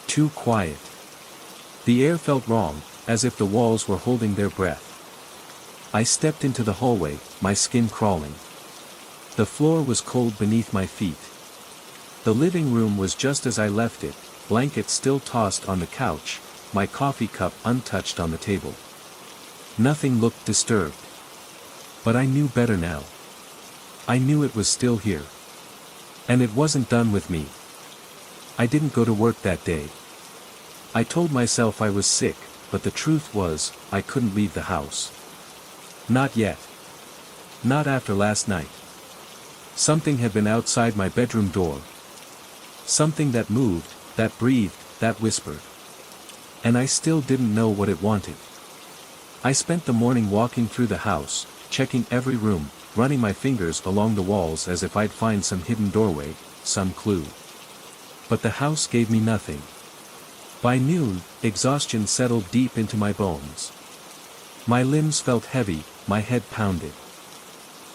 Too quiet. The air felt wrong, as if the walls were holding their breath. I stepped into the hallway, my skin crawling. The floor was cold beneath my feet. The living room was just as I left it, blankets still tossed on the couch, my coffee cup untouched on the table. Nothing looked disturbed. But I knew better now. I knew it was still here. And it wasn't done with me. I didn't go to work that day. I told myself I was sick, but the truth was, I couldn't leave the house. Not yet. Not after last night. Something had been outside my bedroom door. Something that moved, that breathed, that whispered. And I still didn't know what it wanted. I spent the morning walking through the house, checking every room, running my fingers along the walls as if I'd find some hidden doorway, some clue. But the house gave me nothing. By noon, exhaustion settled deep into my bones. My limbs felt heavy, my head pounded.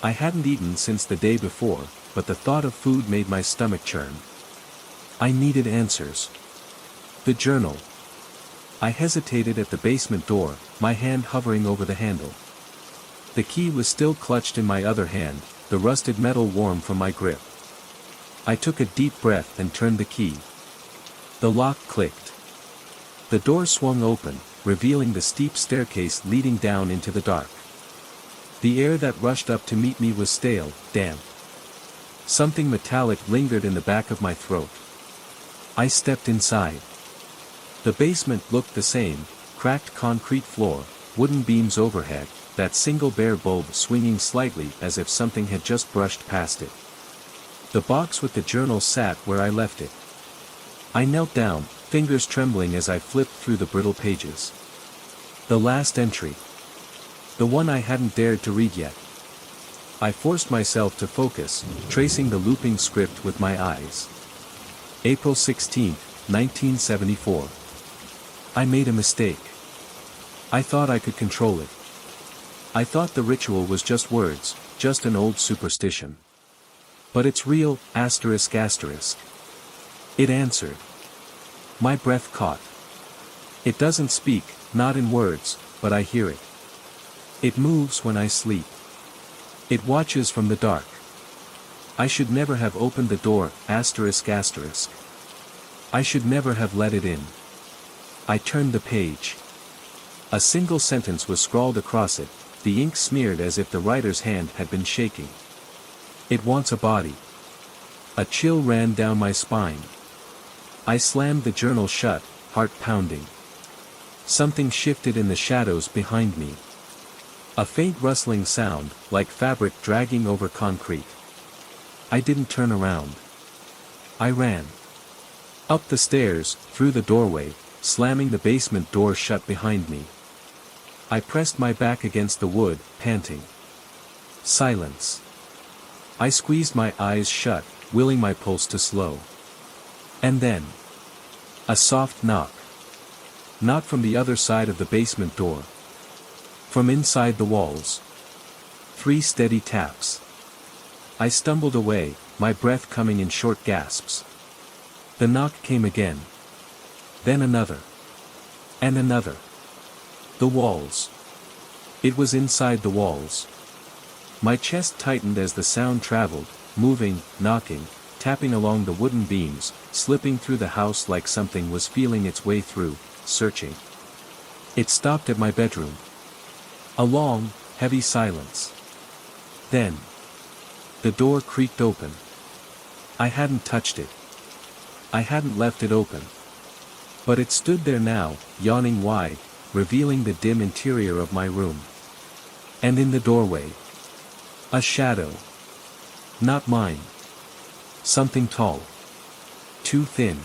I hadn't eaten since the day before, but the thought of food made my stomach churn. I needed answers. The journal. I hesitated at the basement door, my hand hovering over the handle. The key was still clutched in my other hand, the rusted metal warm from my grip. I took a deep breath and turned the key. The lock clicked. The door swung open, revealing the steep staircase leading down into the dark. The air that rushed up to meet me was stale, damp. Something metallic lingered in the back of my throat. I stepped inside. The basement looked the same, cracked concrete floor, wooden beams overhead, that single bare bulb swinging slightly as if something had just brushed past it. The box with the journal sat where I left it. I knelt down, fingers trembling as I flipped through the brittle pages. The last entry. The one I hadn't dared to read yet. I forced myself to focus, tracing the looping script with my eyes. April 16, 1974. I made a mistake. I thought I could control it. I thought the ritual was just words, just an old superstition. But it's real, asterisk asterisk. It answered. My breath caught. It doesn't speak, not in words, but I hear it. It moves when I sleep. It watches from the dark. I should never have opened the door, asterisk asterisk. I should never have let it in. I turned the page. A single sentence was scrawled across it, the ink smeared as if the writer's hand had been shaking. It wants a body. A chill ran down my spine. I slammed the journal shut, heart pounding. Something shifted in the shadows behind me. A faint rustling sound, like fabric dragging over concrete. I didn't turn around. I ran. Up the stairs, through the doorway, slamming the basement door shut behind me. I pressed my back against the wood, panting. Silence. I squeezed my eyes shut, willing my pulse to slow. And then, a soft knock. Not from the other side of the basement door. From inside the walls. 3 steady taps. I stumbled away, my breath coming in short gasps. The knock came again. Then another. And another. The walls. It was inside the walls. My chest tightened as the sound traveled, moving, knocking, tapping along the wooden beams, slipping through the house like something was feeling its way through, searching. It stopped at my bedroom. A long, heavy silence. Then, the door creaked open. I hadn't touched it. I hadn't left it open. But it stood there now, yawning wide, revealing the dim interior of my room. And in the doorway, a shadow. Not mine. Something tall. Too thin.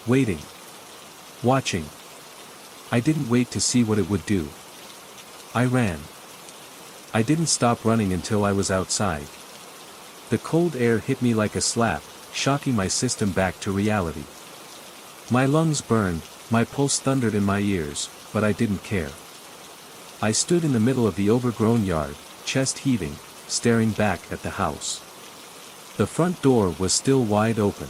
Waiting. Watching. I didn't wait to see what it would do. I ran. I didn't stop running until I was outside. The cold air hit me like a slap, shocking my system back to reality. My lungs burned, my pulse thundered in my ears, but I didn't care. I stood in the middle of the overgrown yard, chest heaving, staring back at the house. The front door was still wide open.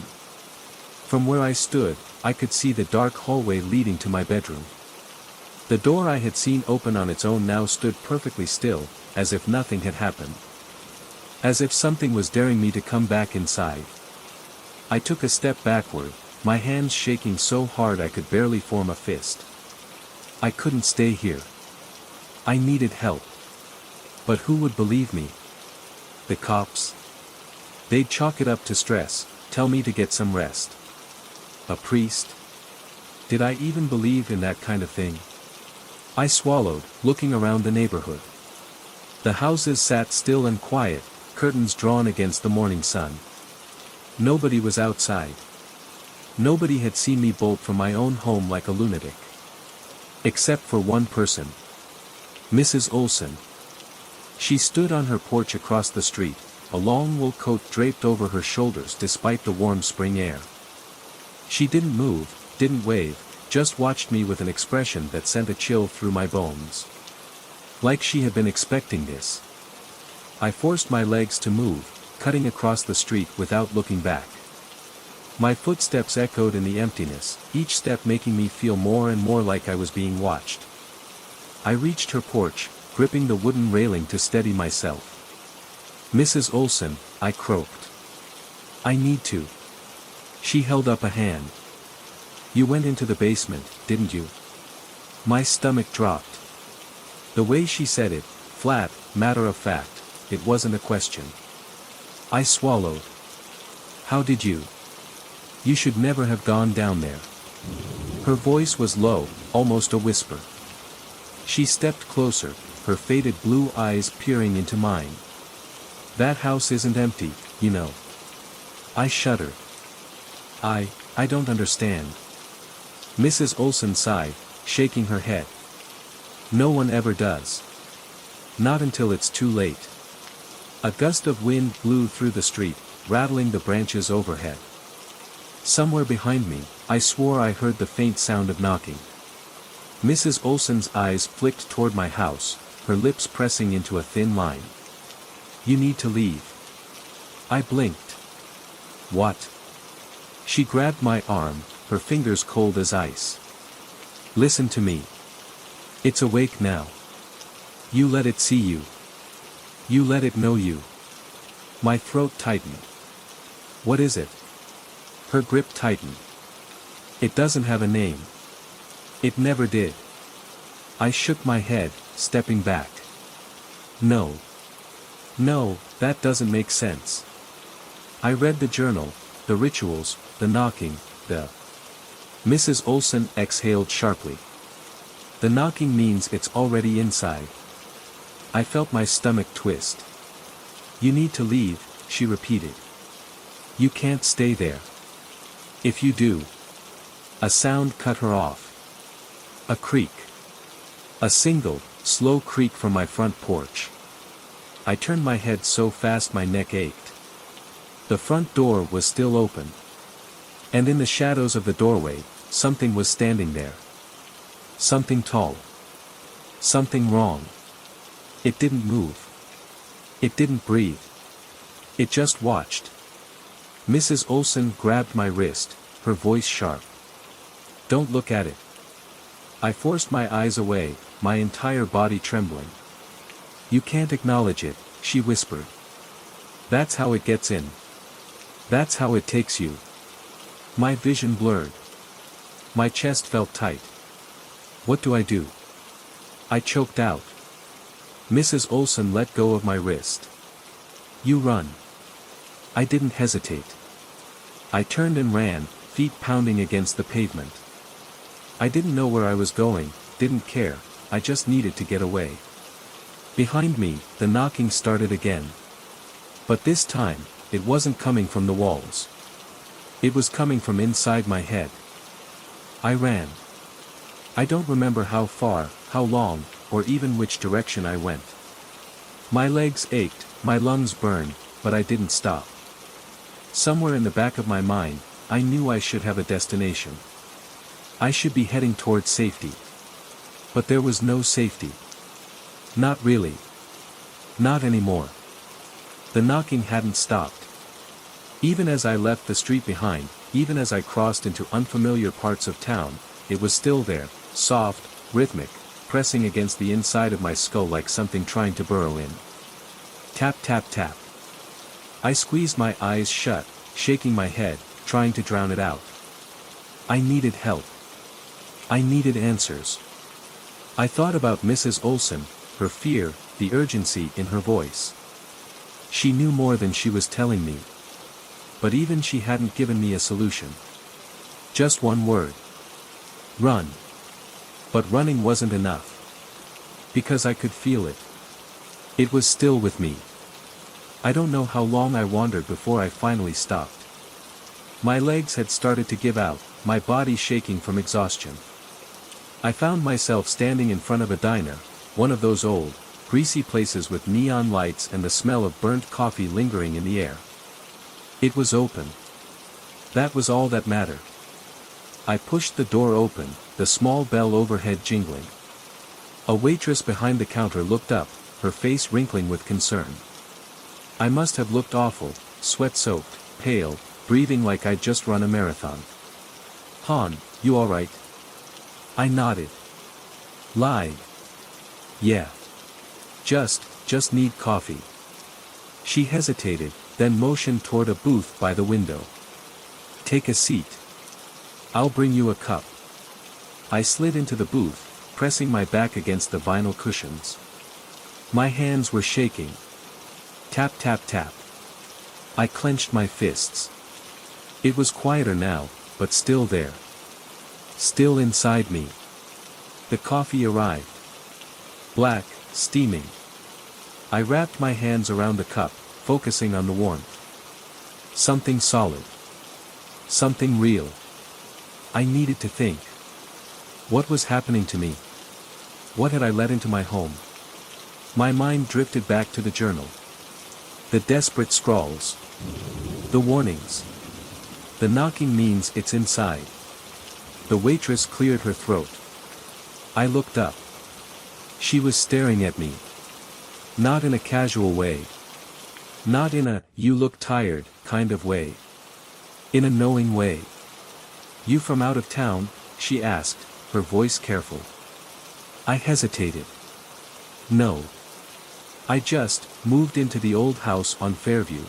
From where I stood, I could see the dark hallway leading to my bedroom. The door I had seen open on its own now stood perfectly still, as if nothing had happened. As if something was daring me to come back inside. I took a step backward, my hands shaking so hard I could barely form a fist. I couldn't stay here. I needed help. But who would believe me? The cops? They'd chalk it up to stress, tell me to get some rest. A priest? Did I even believe in that kind of thing? I swallowed, looking around the neighborhood. The houses sat still and quiet, curtains drawn against the morning sun. Nobody was outside. Nobody had seen me bolt from my own home like a lunatic. Except for one person. Mrs. Olson. She stood on her porch across the street, a long wool coat draped over her shoulders despite the warm spring air. She didn't move, didn't wave, just watched me with an expression that sent a chill through my bones. Like she had been expecting this. I forced my legs to move, cutting across the street without looking back. My footsteps echoed in the emptiness, each step making me feel more and more like I was being watched. I reached her porch, gripping the wooden railing to steady myself. Mrs. Olson, I croaked. I need to. She held up a hand. You went into the basement, didn't you? My stomach dropped. The way she said it, flat, matter of fact, it wasn't a question. I swallowed. How did you? You should never have gone down there. Her voice was low, almost a whisper. She stepped closer, her faded blue eyes peering into mine. That house isn't empty, you know. I shuddered. I don't understand. Mrs. Olson sighed, shaking her head. No one ever does. Not until it's too late. A gust of wind blew through the street, rattling the branches overhead. Somewhere behind me, I swore I heard the faint sound of knocking. Mrs. Olson's eyes flicked toward my house, her lips pressing into a thin line. "You need to leave." I blinked. "What?" She grabbed my arm, her fingers cold as ice. "Listen to me. It's awake now. You let it see you. You let it know you." My throat tightened. "What is it?" Her grip tightened. "It doesn't have a name. It never did." I shook my head, stepping back. No. No, that doesn't make sense. I read the journal, the rituals, the knocking, the... Mrs. Olson exhaled sharply. "The knocking means it's already inside." I felt my stomach twist. "You need to leave," she repeated. "You can't stay there. If you do..." A sound cut her off. A creak. A single, slow creak from my front porch. I turned my head so fast my neck ached. The front door was still open. And in the shadows of the doorway, something was standing there. Something tall. Something wrong. It didn't move. It didn't breathe. It just watched. Mrs. Olson grabbed my wrist, her voice sharp. "Don't look at it." I forced my eyes away, my entire body trembling. "You can't acknowledge it," she whispered. "That's how it gets in. That's how it takes you." My vision blurred. My chest felt tight. "What do I do?" I choked out. Mrs. Olson let go of my wrist. "You run." I didn't hesitate. I turned and ran, feet pounding against the pavement. I didn't know where I was going, didn't care, I just needed to get away. Behind me, the knocking started again. But this time, it wasn't coming from the walls. It was coming from inside my head. I ran. I don't remember how far, how long, or even which direction I went. My legs ached, my lungs burned, but I didn't stop. Somewhere in the back of my mind, I knew I should have a destination. I should be heading towards safety. But there was no safety. Not really. Not anymore. The knocking hadn't stopped. Even as I left the street behind, even as I crossed into unfamiliar parts of town, it was still there, soft, rhythmic, pressing against the inside of my skull like something trying to burrow in. Tap tap tap. I squeezed my eyes shut, shaking my head, trying to drown it out. I needed help. I needed answers. I thought about Mrs. Olson, her fear, the urgency in her voice. She knew more than she was telling me. But even she hadn't given me a solution. Just one word. Run. But running wasn't enough. Because I could feel it. It was still with me. I don't know how long I wandered before I finally stopped. My legs had started to give out, my body shaking from exhaustion. I found myself standing in front of a diner, one of those old, greasy places with neon lights and the smell of burnt coffee lingering in the air. It was open. That was all that mattered. I pushed the door open, the small bell overhead jingling. A waitress behind the counter looked up, her face wrinkling with concern. I must have looked awful, sweat-soaked, pale, breathing like I'd just run a marathon. "Han, you alright?" I nodded. Lied. "Yeah. Just need coffee." She hesitated, then motioned toward a booth by the window. "Take a seat. I'll bring you a cup." I slid into the booth, pressing my back against the vinyl cushions. My hands were shaking. Tap tap tap. I clenched my fists. It was quieter now, but still there. Still inside me. The coffee arrived. Black, steaming. I wrapped my hands around the cup, focusing on the warmth. Something solid. Something real. I needed to think. What was happening to me? What had I let into my home? My mind drifted back to the journal. The desperate scrawls. The warnings. The knocking means it's inside. The waitress cleared her throat. I looked up. She was staring at me. Not in a casual way. Not in a, you look tired, kind of way. In a knowing way. You from out of town? She asked, her voice careful. I hesitated. No. I just moved into the old house on Fairview.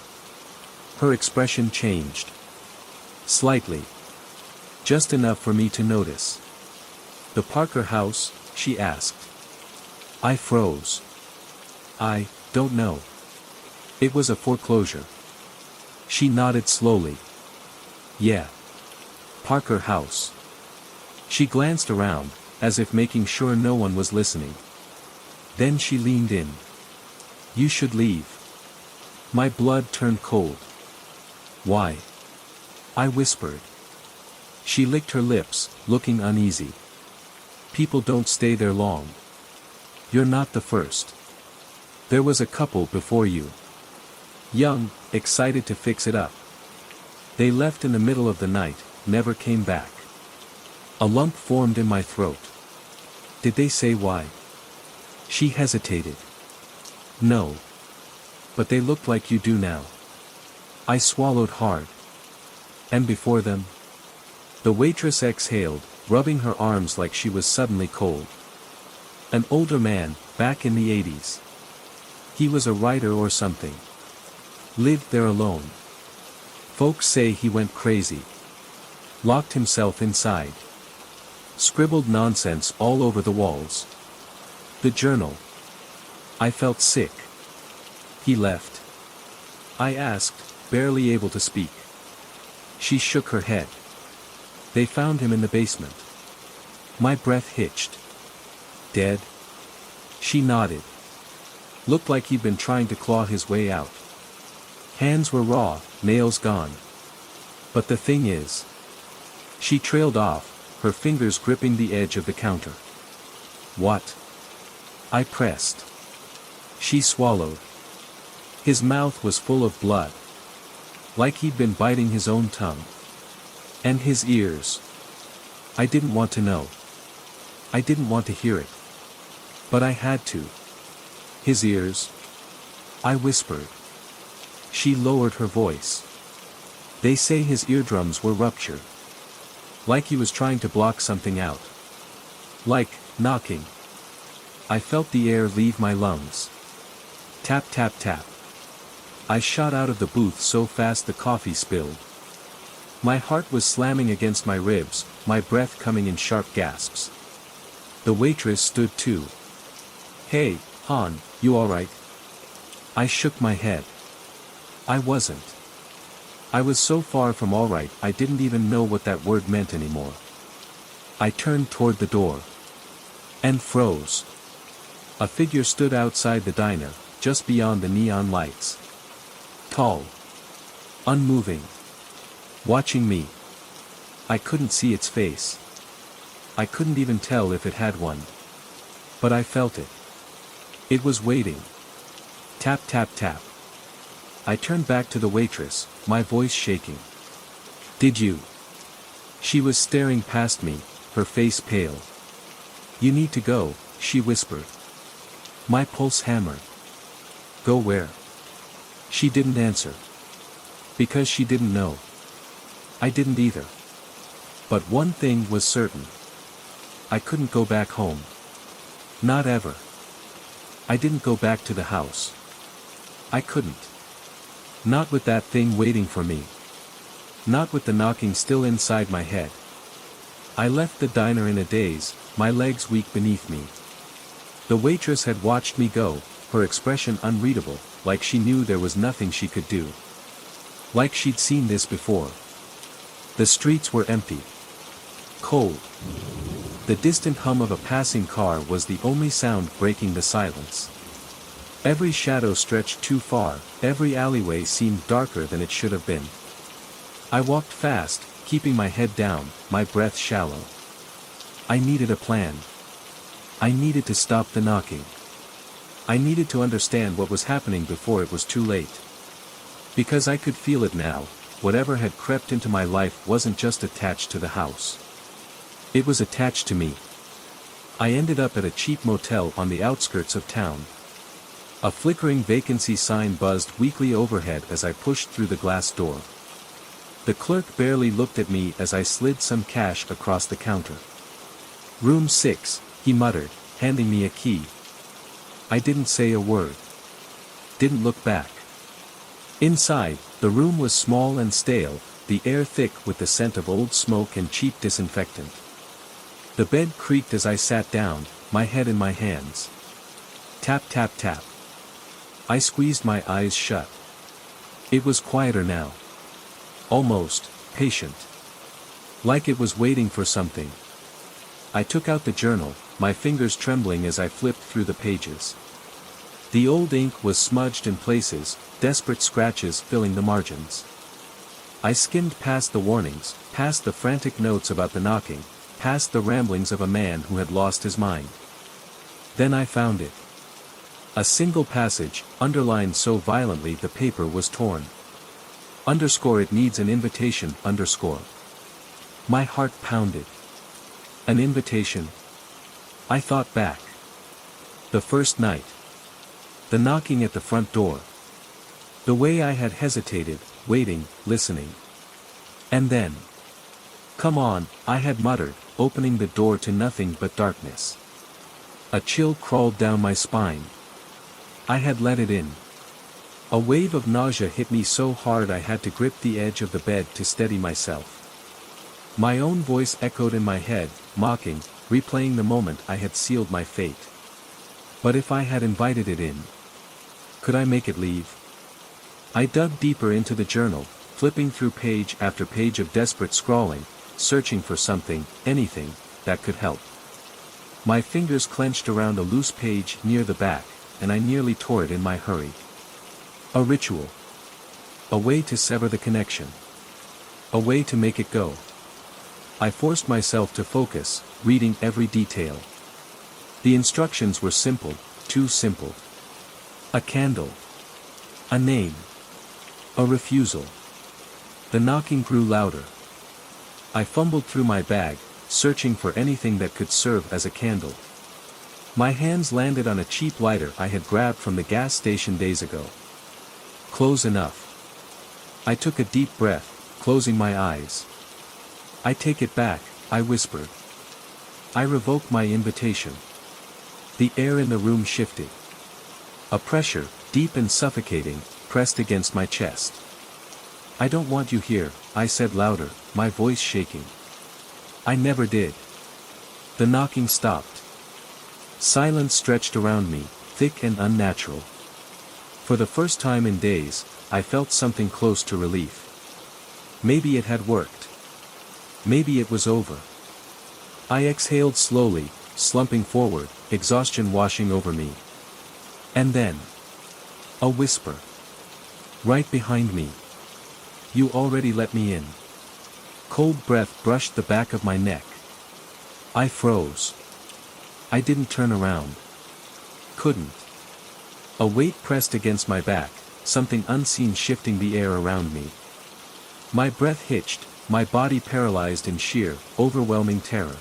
Her expression changed. Slightly. Just enough for me to notice. The Parker house? She asked. I froze. I don't know. It was a foreclosure. She nodded slowly. Yeah. Parker house. She glanced around, as if making sure no one was listening. Then she leaned in. You should leave. My blood turned cold. Why? I whispered. She licked her lips, looking uneasy. People don't stay there long. You're not the first. There was a couple before you. Young, excited to fix it up. They left in the middle of the night, never came back. A lump formed in my throat. Did they say why? She hesitated. No. But they looked like you do now. I swallowed hard. And before them? The waitress exhaled, rubbing her arms like she was suddenly cold. An older man, back in the 80s. He was a writer or something. Lived there alone. Folks say he went crazy. Locked himself inside. Scribbled nonsense all over the walls. The journal. I felt sick. He left. I asked, barely able to speak. She shook her head. They found him in the basement. My breath hitched. Dead? She nodded. Looked like he'd been trying to claw his way out. Hands were raw, nails gone. But the thing is. She trailed off, her fingers gripping the edge of the counter. What? I pressed. She swallowed. His mouth was full of blood. Like he'd been biting his own tongue. And his ears. I didn't want to know. I didn't want to hear it. But I had to. His ears. I whispered. She lowered her voice. They say his eardrums were ruptured. Like he was trying to block something out. Like, knocking. I felt the air leave my lungs. Tap tap tap. I shot out of the booth so fast the coffee spilled. My heart was slamming against my ribs, my breath coming in sharp gasps. The waitress stood too. Hey, hon, you alright? I shook my head. I wasn't. I was so far from alright I didn't even know what that word meant anymore. I turned toward the door. And froze. A figure stood outside the diner, just beyond the neon lights. Tall. Unmoving. Watching me. I couldn't see its face. I couldn't even tell if it had one. But I felt it. It was waiting. Tap tap tap. I turned back to the waitress, my voice shaking. Did you? She was staring past me, her face pale. You need to go, she whispered. My pulse hammered. Go where? She didn't answer. Because she didn't know. I didn't either. But one thing was certain. I couldn't go back home. Not ever. I didn't go back to the house. I couldn't. Not with that thing waiting for me. Not with the knocking still inside my head. I left the diner in a daze, my legs weak beneath me. The waitress had watched me go, her expression unreadable, like she knew there was nothing she could do. Like she'd seen this before. The streets were empty. Cold. The distant hum of a passing car was the only sound breaking the silence. Every shadow stretched too far, every alleyway seemed darker than it should have been. I walked fast, keeping my head down, my breath shallow. I needed a plan. I needed to stop the knocking. I needed to understand what was happening before it was too late. Because I could feel it now, whatever had crept into my life wasn't just attached to the house. It was attached to me. I ended up at a cheap motel on the outskirts of town. A flickering vacancy sign buzzed weakly overhead as I pushed through the glass door. The clerk barely looked at me as I slid some cash across the counter. "Room 6, he muttered, handing me a key. I didn't say a word. Didn't look back. Inside, the room was small and stale, the air thick with the scent of old smoke and cheap disinfectant. The bed creaked as I sat down, my head in my hands. Tap tap tap. I squeezed my eyes shut. It was quieter now. Almost patient. Like it was waiting for something. I took out the journal, my fingers trembling as I flipped through the pages. The old ink was smudged in places, desperate scratches filling the margins. I skimmed past the warnings, past the frantic notes about the knocking, past the ramblings of a man who had lost his mind. Then I found it. A single passage, underlined so violently the paper was torn. Underscore it needs an invitation, underscore. My heart pounded. An invitation? I thought back. The first night. The knocking at the front door. The way I had hesitated, waiting, listening. And then. "Come on," I had muttered, opening the door to nothing but darkness. A chill crawled down my spine. I had let it in. A wave of nausea hit me so hard I had to grip the edge of the bed to steady myself. My own voice echoed in my head, mocking, replaying the moment I had sealed my fate. But if I had invited it in, could I make it leave? I dug deeper into the journal, flipping through page after page of desperate scrawling, searching for something, anything, that could help. My fingers clenched around a loose page near the back, and I nearly tore it in my hurry. A ritual. A way to sever the connection. A way to make it go. I forced myself to focus, reading every detail. The instructions were simple, too simple. A candle. A name. A refusal. The knocking grew louder. I fumbled through my bag, searching for anything that could serve as a candle. My hands landed on a cheap lighter I had grabbed from the gas station days ago. Close enough. I took a deep breath, closing my eyes. "I take it back," I whispered. I revoke my invitation. The air in the room shifted. A pressure, deep and suffocating, pressed against my chest. "I don't want you here," I said louder, my voice shaking. I never did. The knocking stopped. Silence stretched around me, thick and unnatural. For the first time in days, I felt something close to relief. Maybe it had worked. Maybe it was over. I exhaled slowly, slumping forward, exhaustion washing over me. And then. A whisper. Right behind me. "You already let me in." Cold breath brushed the back of my neck. I froze. I didn't turn around. Couldn't. A weight pressed against my back, something unseen shifting the air around me. My breath hitched, my body paralyzed in sheer, overwhelming terror.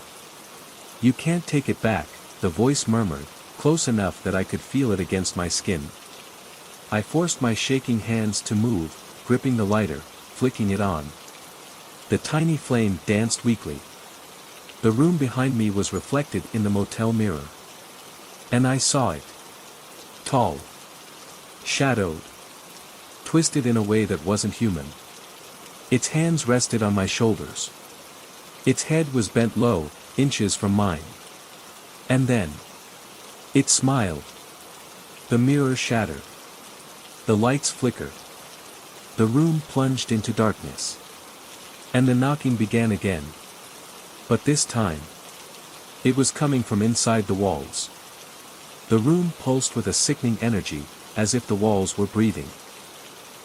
"You can't take it back," the voice murmured, close enough that I could feel it against my skin. I forced my shaking hands to move, gripping the lighter, flicking it on. The tiny flame danced weakly. The room behind me was reflected in the motel mirror. And I saw it. Tall. Shadowed. Twisted in a way that wasn't human. Its hands rested on my shoulders. Its head was bent low, inches from mine. And then. It smiled. The mirror shattered. The lights flickered. The room plunged into darkness. And the knocking began again. But this time. It was coming from inside the walls. The room pulsed with a sickening energy, as if the walls were breathing.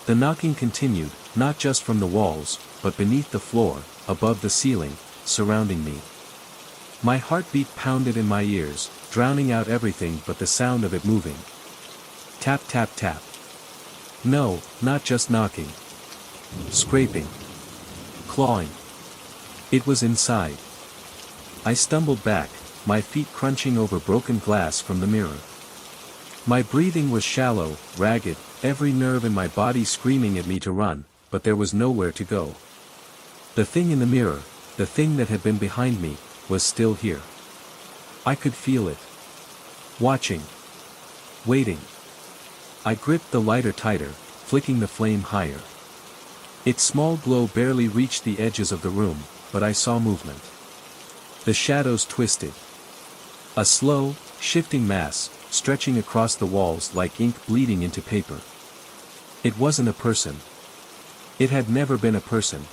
The knocking continued, not just from the walls, but beneath the floor, above the ceiling, surrounding me. My heartbeat pounded in my ears, drowning out everything but the sound of it moving. Tap tap tap. No, not just knocking. Scraping. Clawing. It was inside. I stumbled back, my feet crunching over broken glass from the mirror. My breathing was shallow, ragged, every nerve in my body screaming at me to run, but there was nowhere to go. The thing in the mirror, the thing that had been behind me, was still here. I could feel it. Watching. Waiting. I gripped the lighter tighter, flicking the flame higher. Its small glow barely reached the edges of the room, but I saw movement. The shadows twisted. A slow, shifting mass, stretching across the walls like ink bleeding into paper. It wasn't a person. It had never been a person.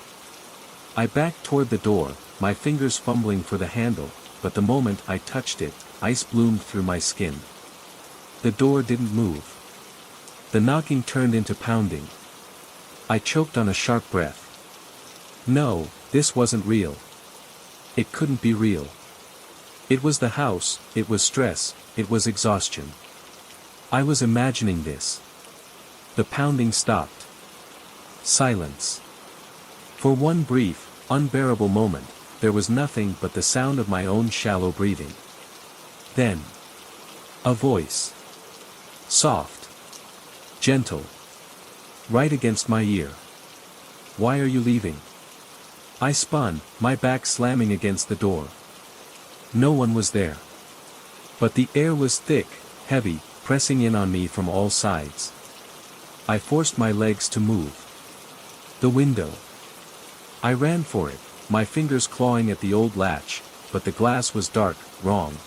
I backed toward the door, my fingers fumbling for the handle, but the moment I touched it, ice bloomed through my skin. The door didn't move. The knocking turned into pounding. I choked on a sharp breath. No, this wasn't real. It couldn't be real. It was the house, it was stress, it was exhaustion. I was imagining this. The pounding stopped. Silence. For one brief, unbearable moment, there was nothing but the sound of my own shallow breathing. Then. A voice. Soft. Gentle. Right against my ear. Why are you leaving? I spun, my back slamming against the door. No one was there. But the air was thick, heavy, pressing in on me from all sides. I forced my legs to move. The window. I ran for it, my fingers clawing at the old latch, but the glass was dark, wrong.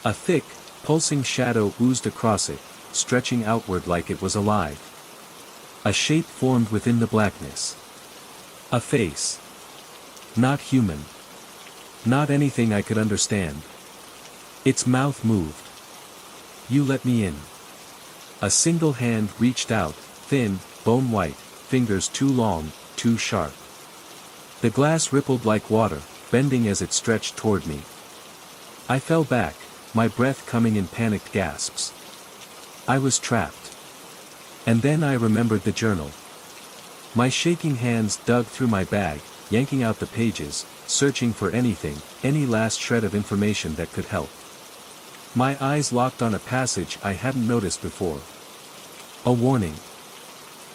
A thick, pulsing shadow oozed across it, stretching outward like it was alive. A shape formed within the blackness. A face. Not human. Not anything I could understand. Its mouth moved. You let me in. A single hand reached out, thin, bone-white, fingers too long, too sharp. The glass rippled like water, bending as it stretched toward me. I fell back, my breath coming in panicked gasps. I was trapped. And then I remembered the journal. My shaking hands dug through my bag, yanking out the pages, searching for anything, any last shred of information that could help. My eyes locked on a passage I hadn't noticed before. A warning.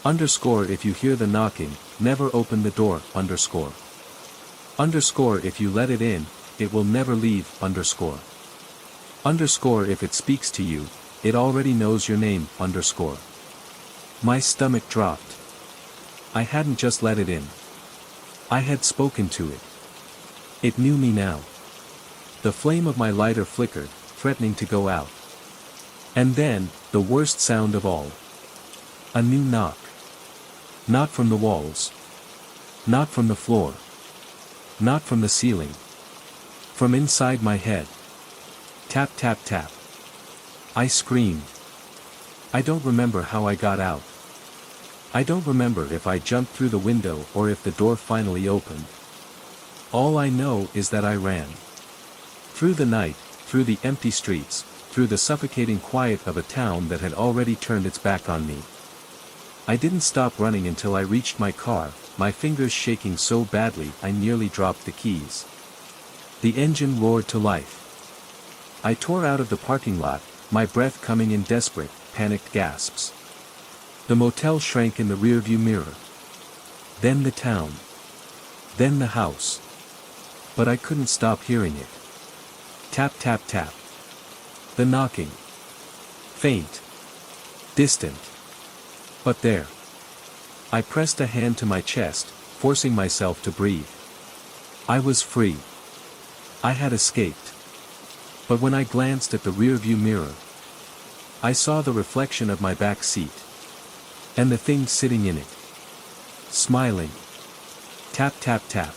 Underscore if you hear the knocking, never open the door, underscore. Underscore if you let it in, it will never leave, underscore. Underscore if it speaks to you, it already knows your name, underscore. My stomach dropped. I hadn't just let it in. I had spoken to it. It knew me now. The flame of my lighter flickered, threatening to go out. And then, the worst sound of all. A new knock. Not from the walls. Not from the floor. Not from the ceiling. From inside my head. Tap tap tap. I screamed. I don't remember how I got out. I don't remember if I jumped through the window or if the door finally opened. All I know is that I ran. Through the night, through the empty streets, through the suffocating quiet of a town that had already turned its back on me. I didn't stop running until I reached my car, my fingers shaking so badly I nearly dropped the keys. The engine roared to life. I tore out of the parking lot, my breath coming in desperate, panicked gasps. The motel shrank in the rearview mirror. Then the town. Then the house. But I couldn't stop hearing it. Tap tap tap. The knocking. Faint. Distant. But there. I pressed a hand to my chest, forcing myself to breathe. I was free. I had escaped. But when I glanced at the rearview mirror, I saw the reflection of my back seat. And the thing sitting in it. Smiling. Tap tap tap.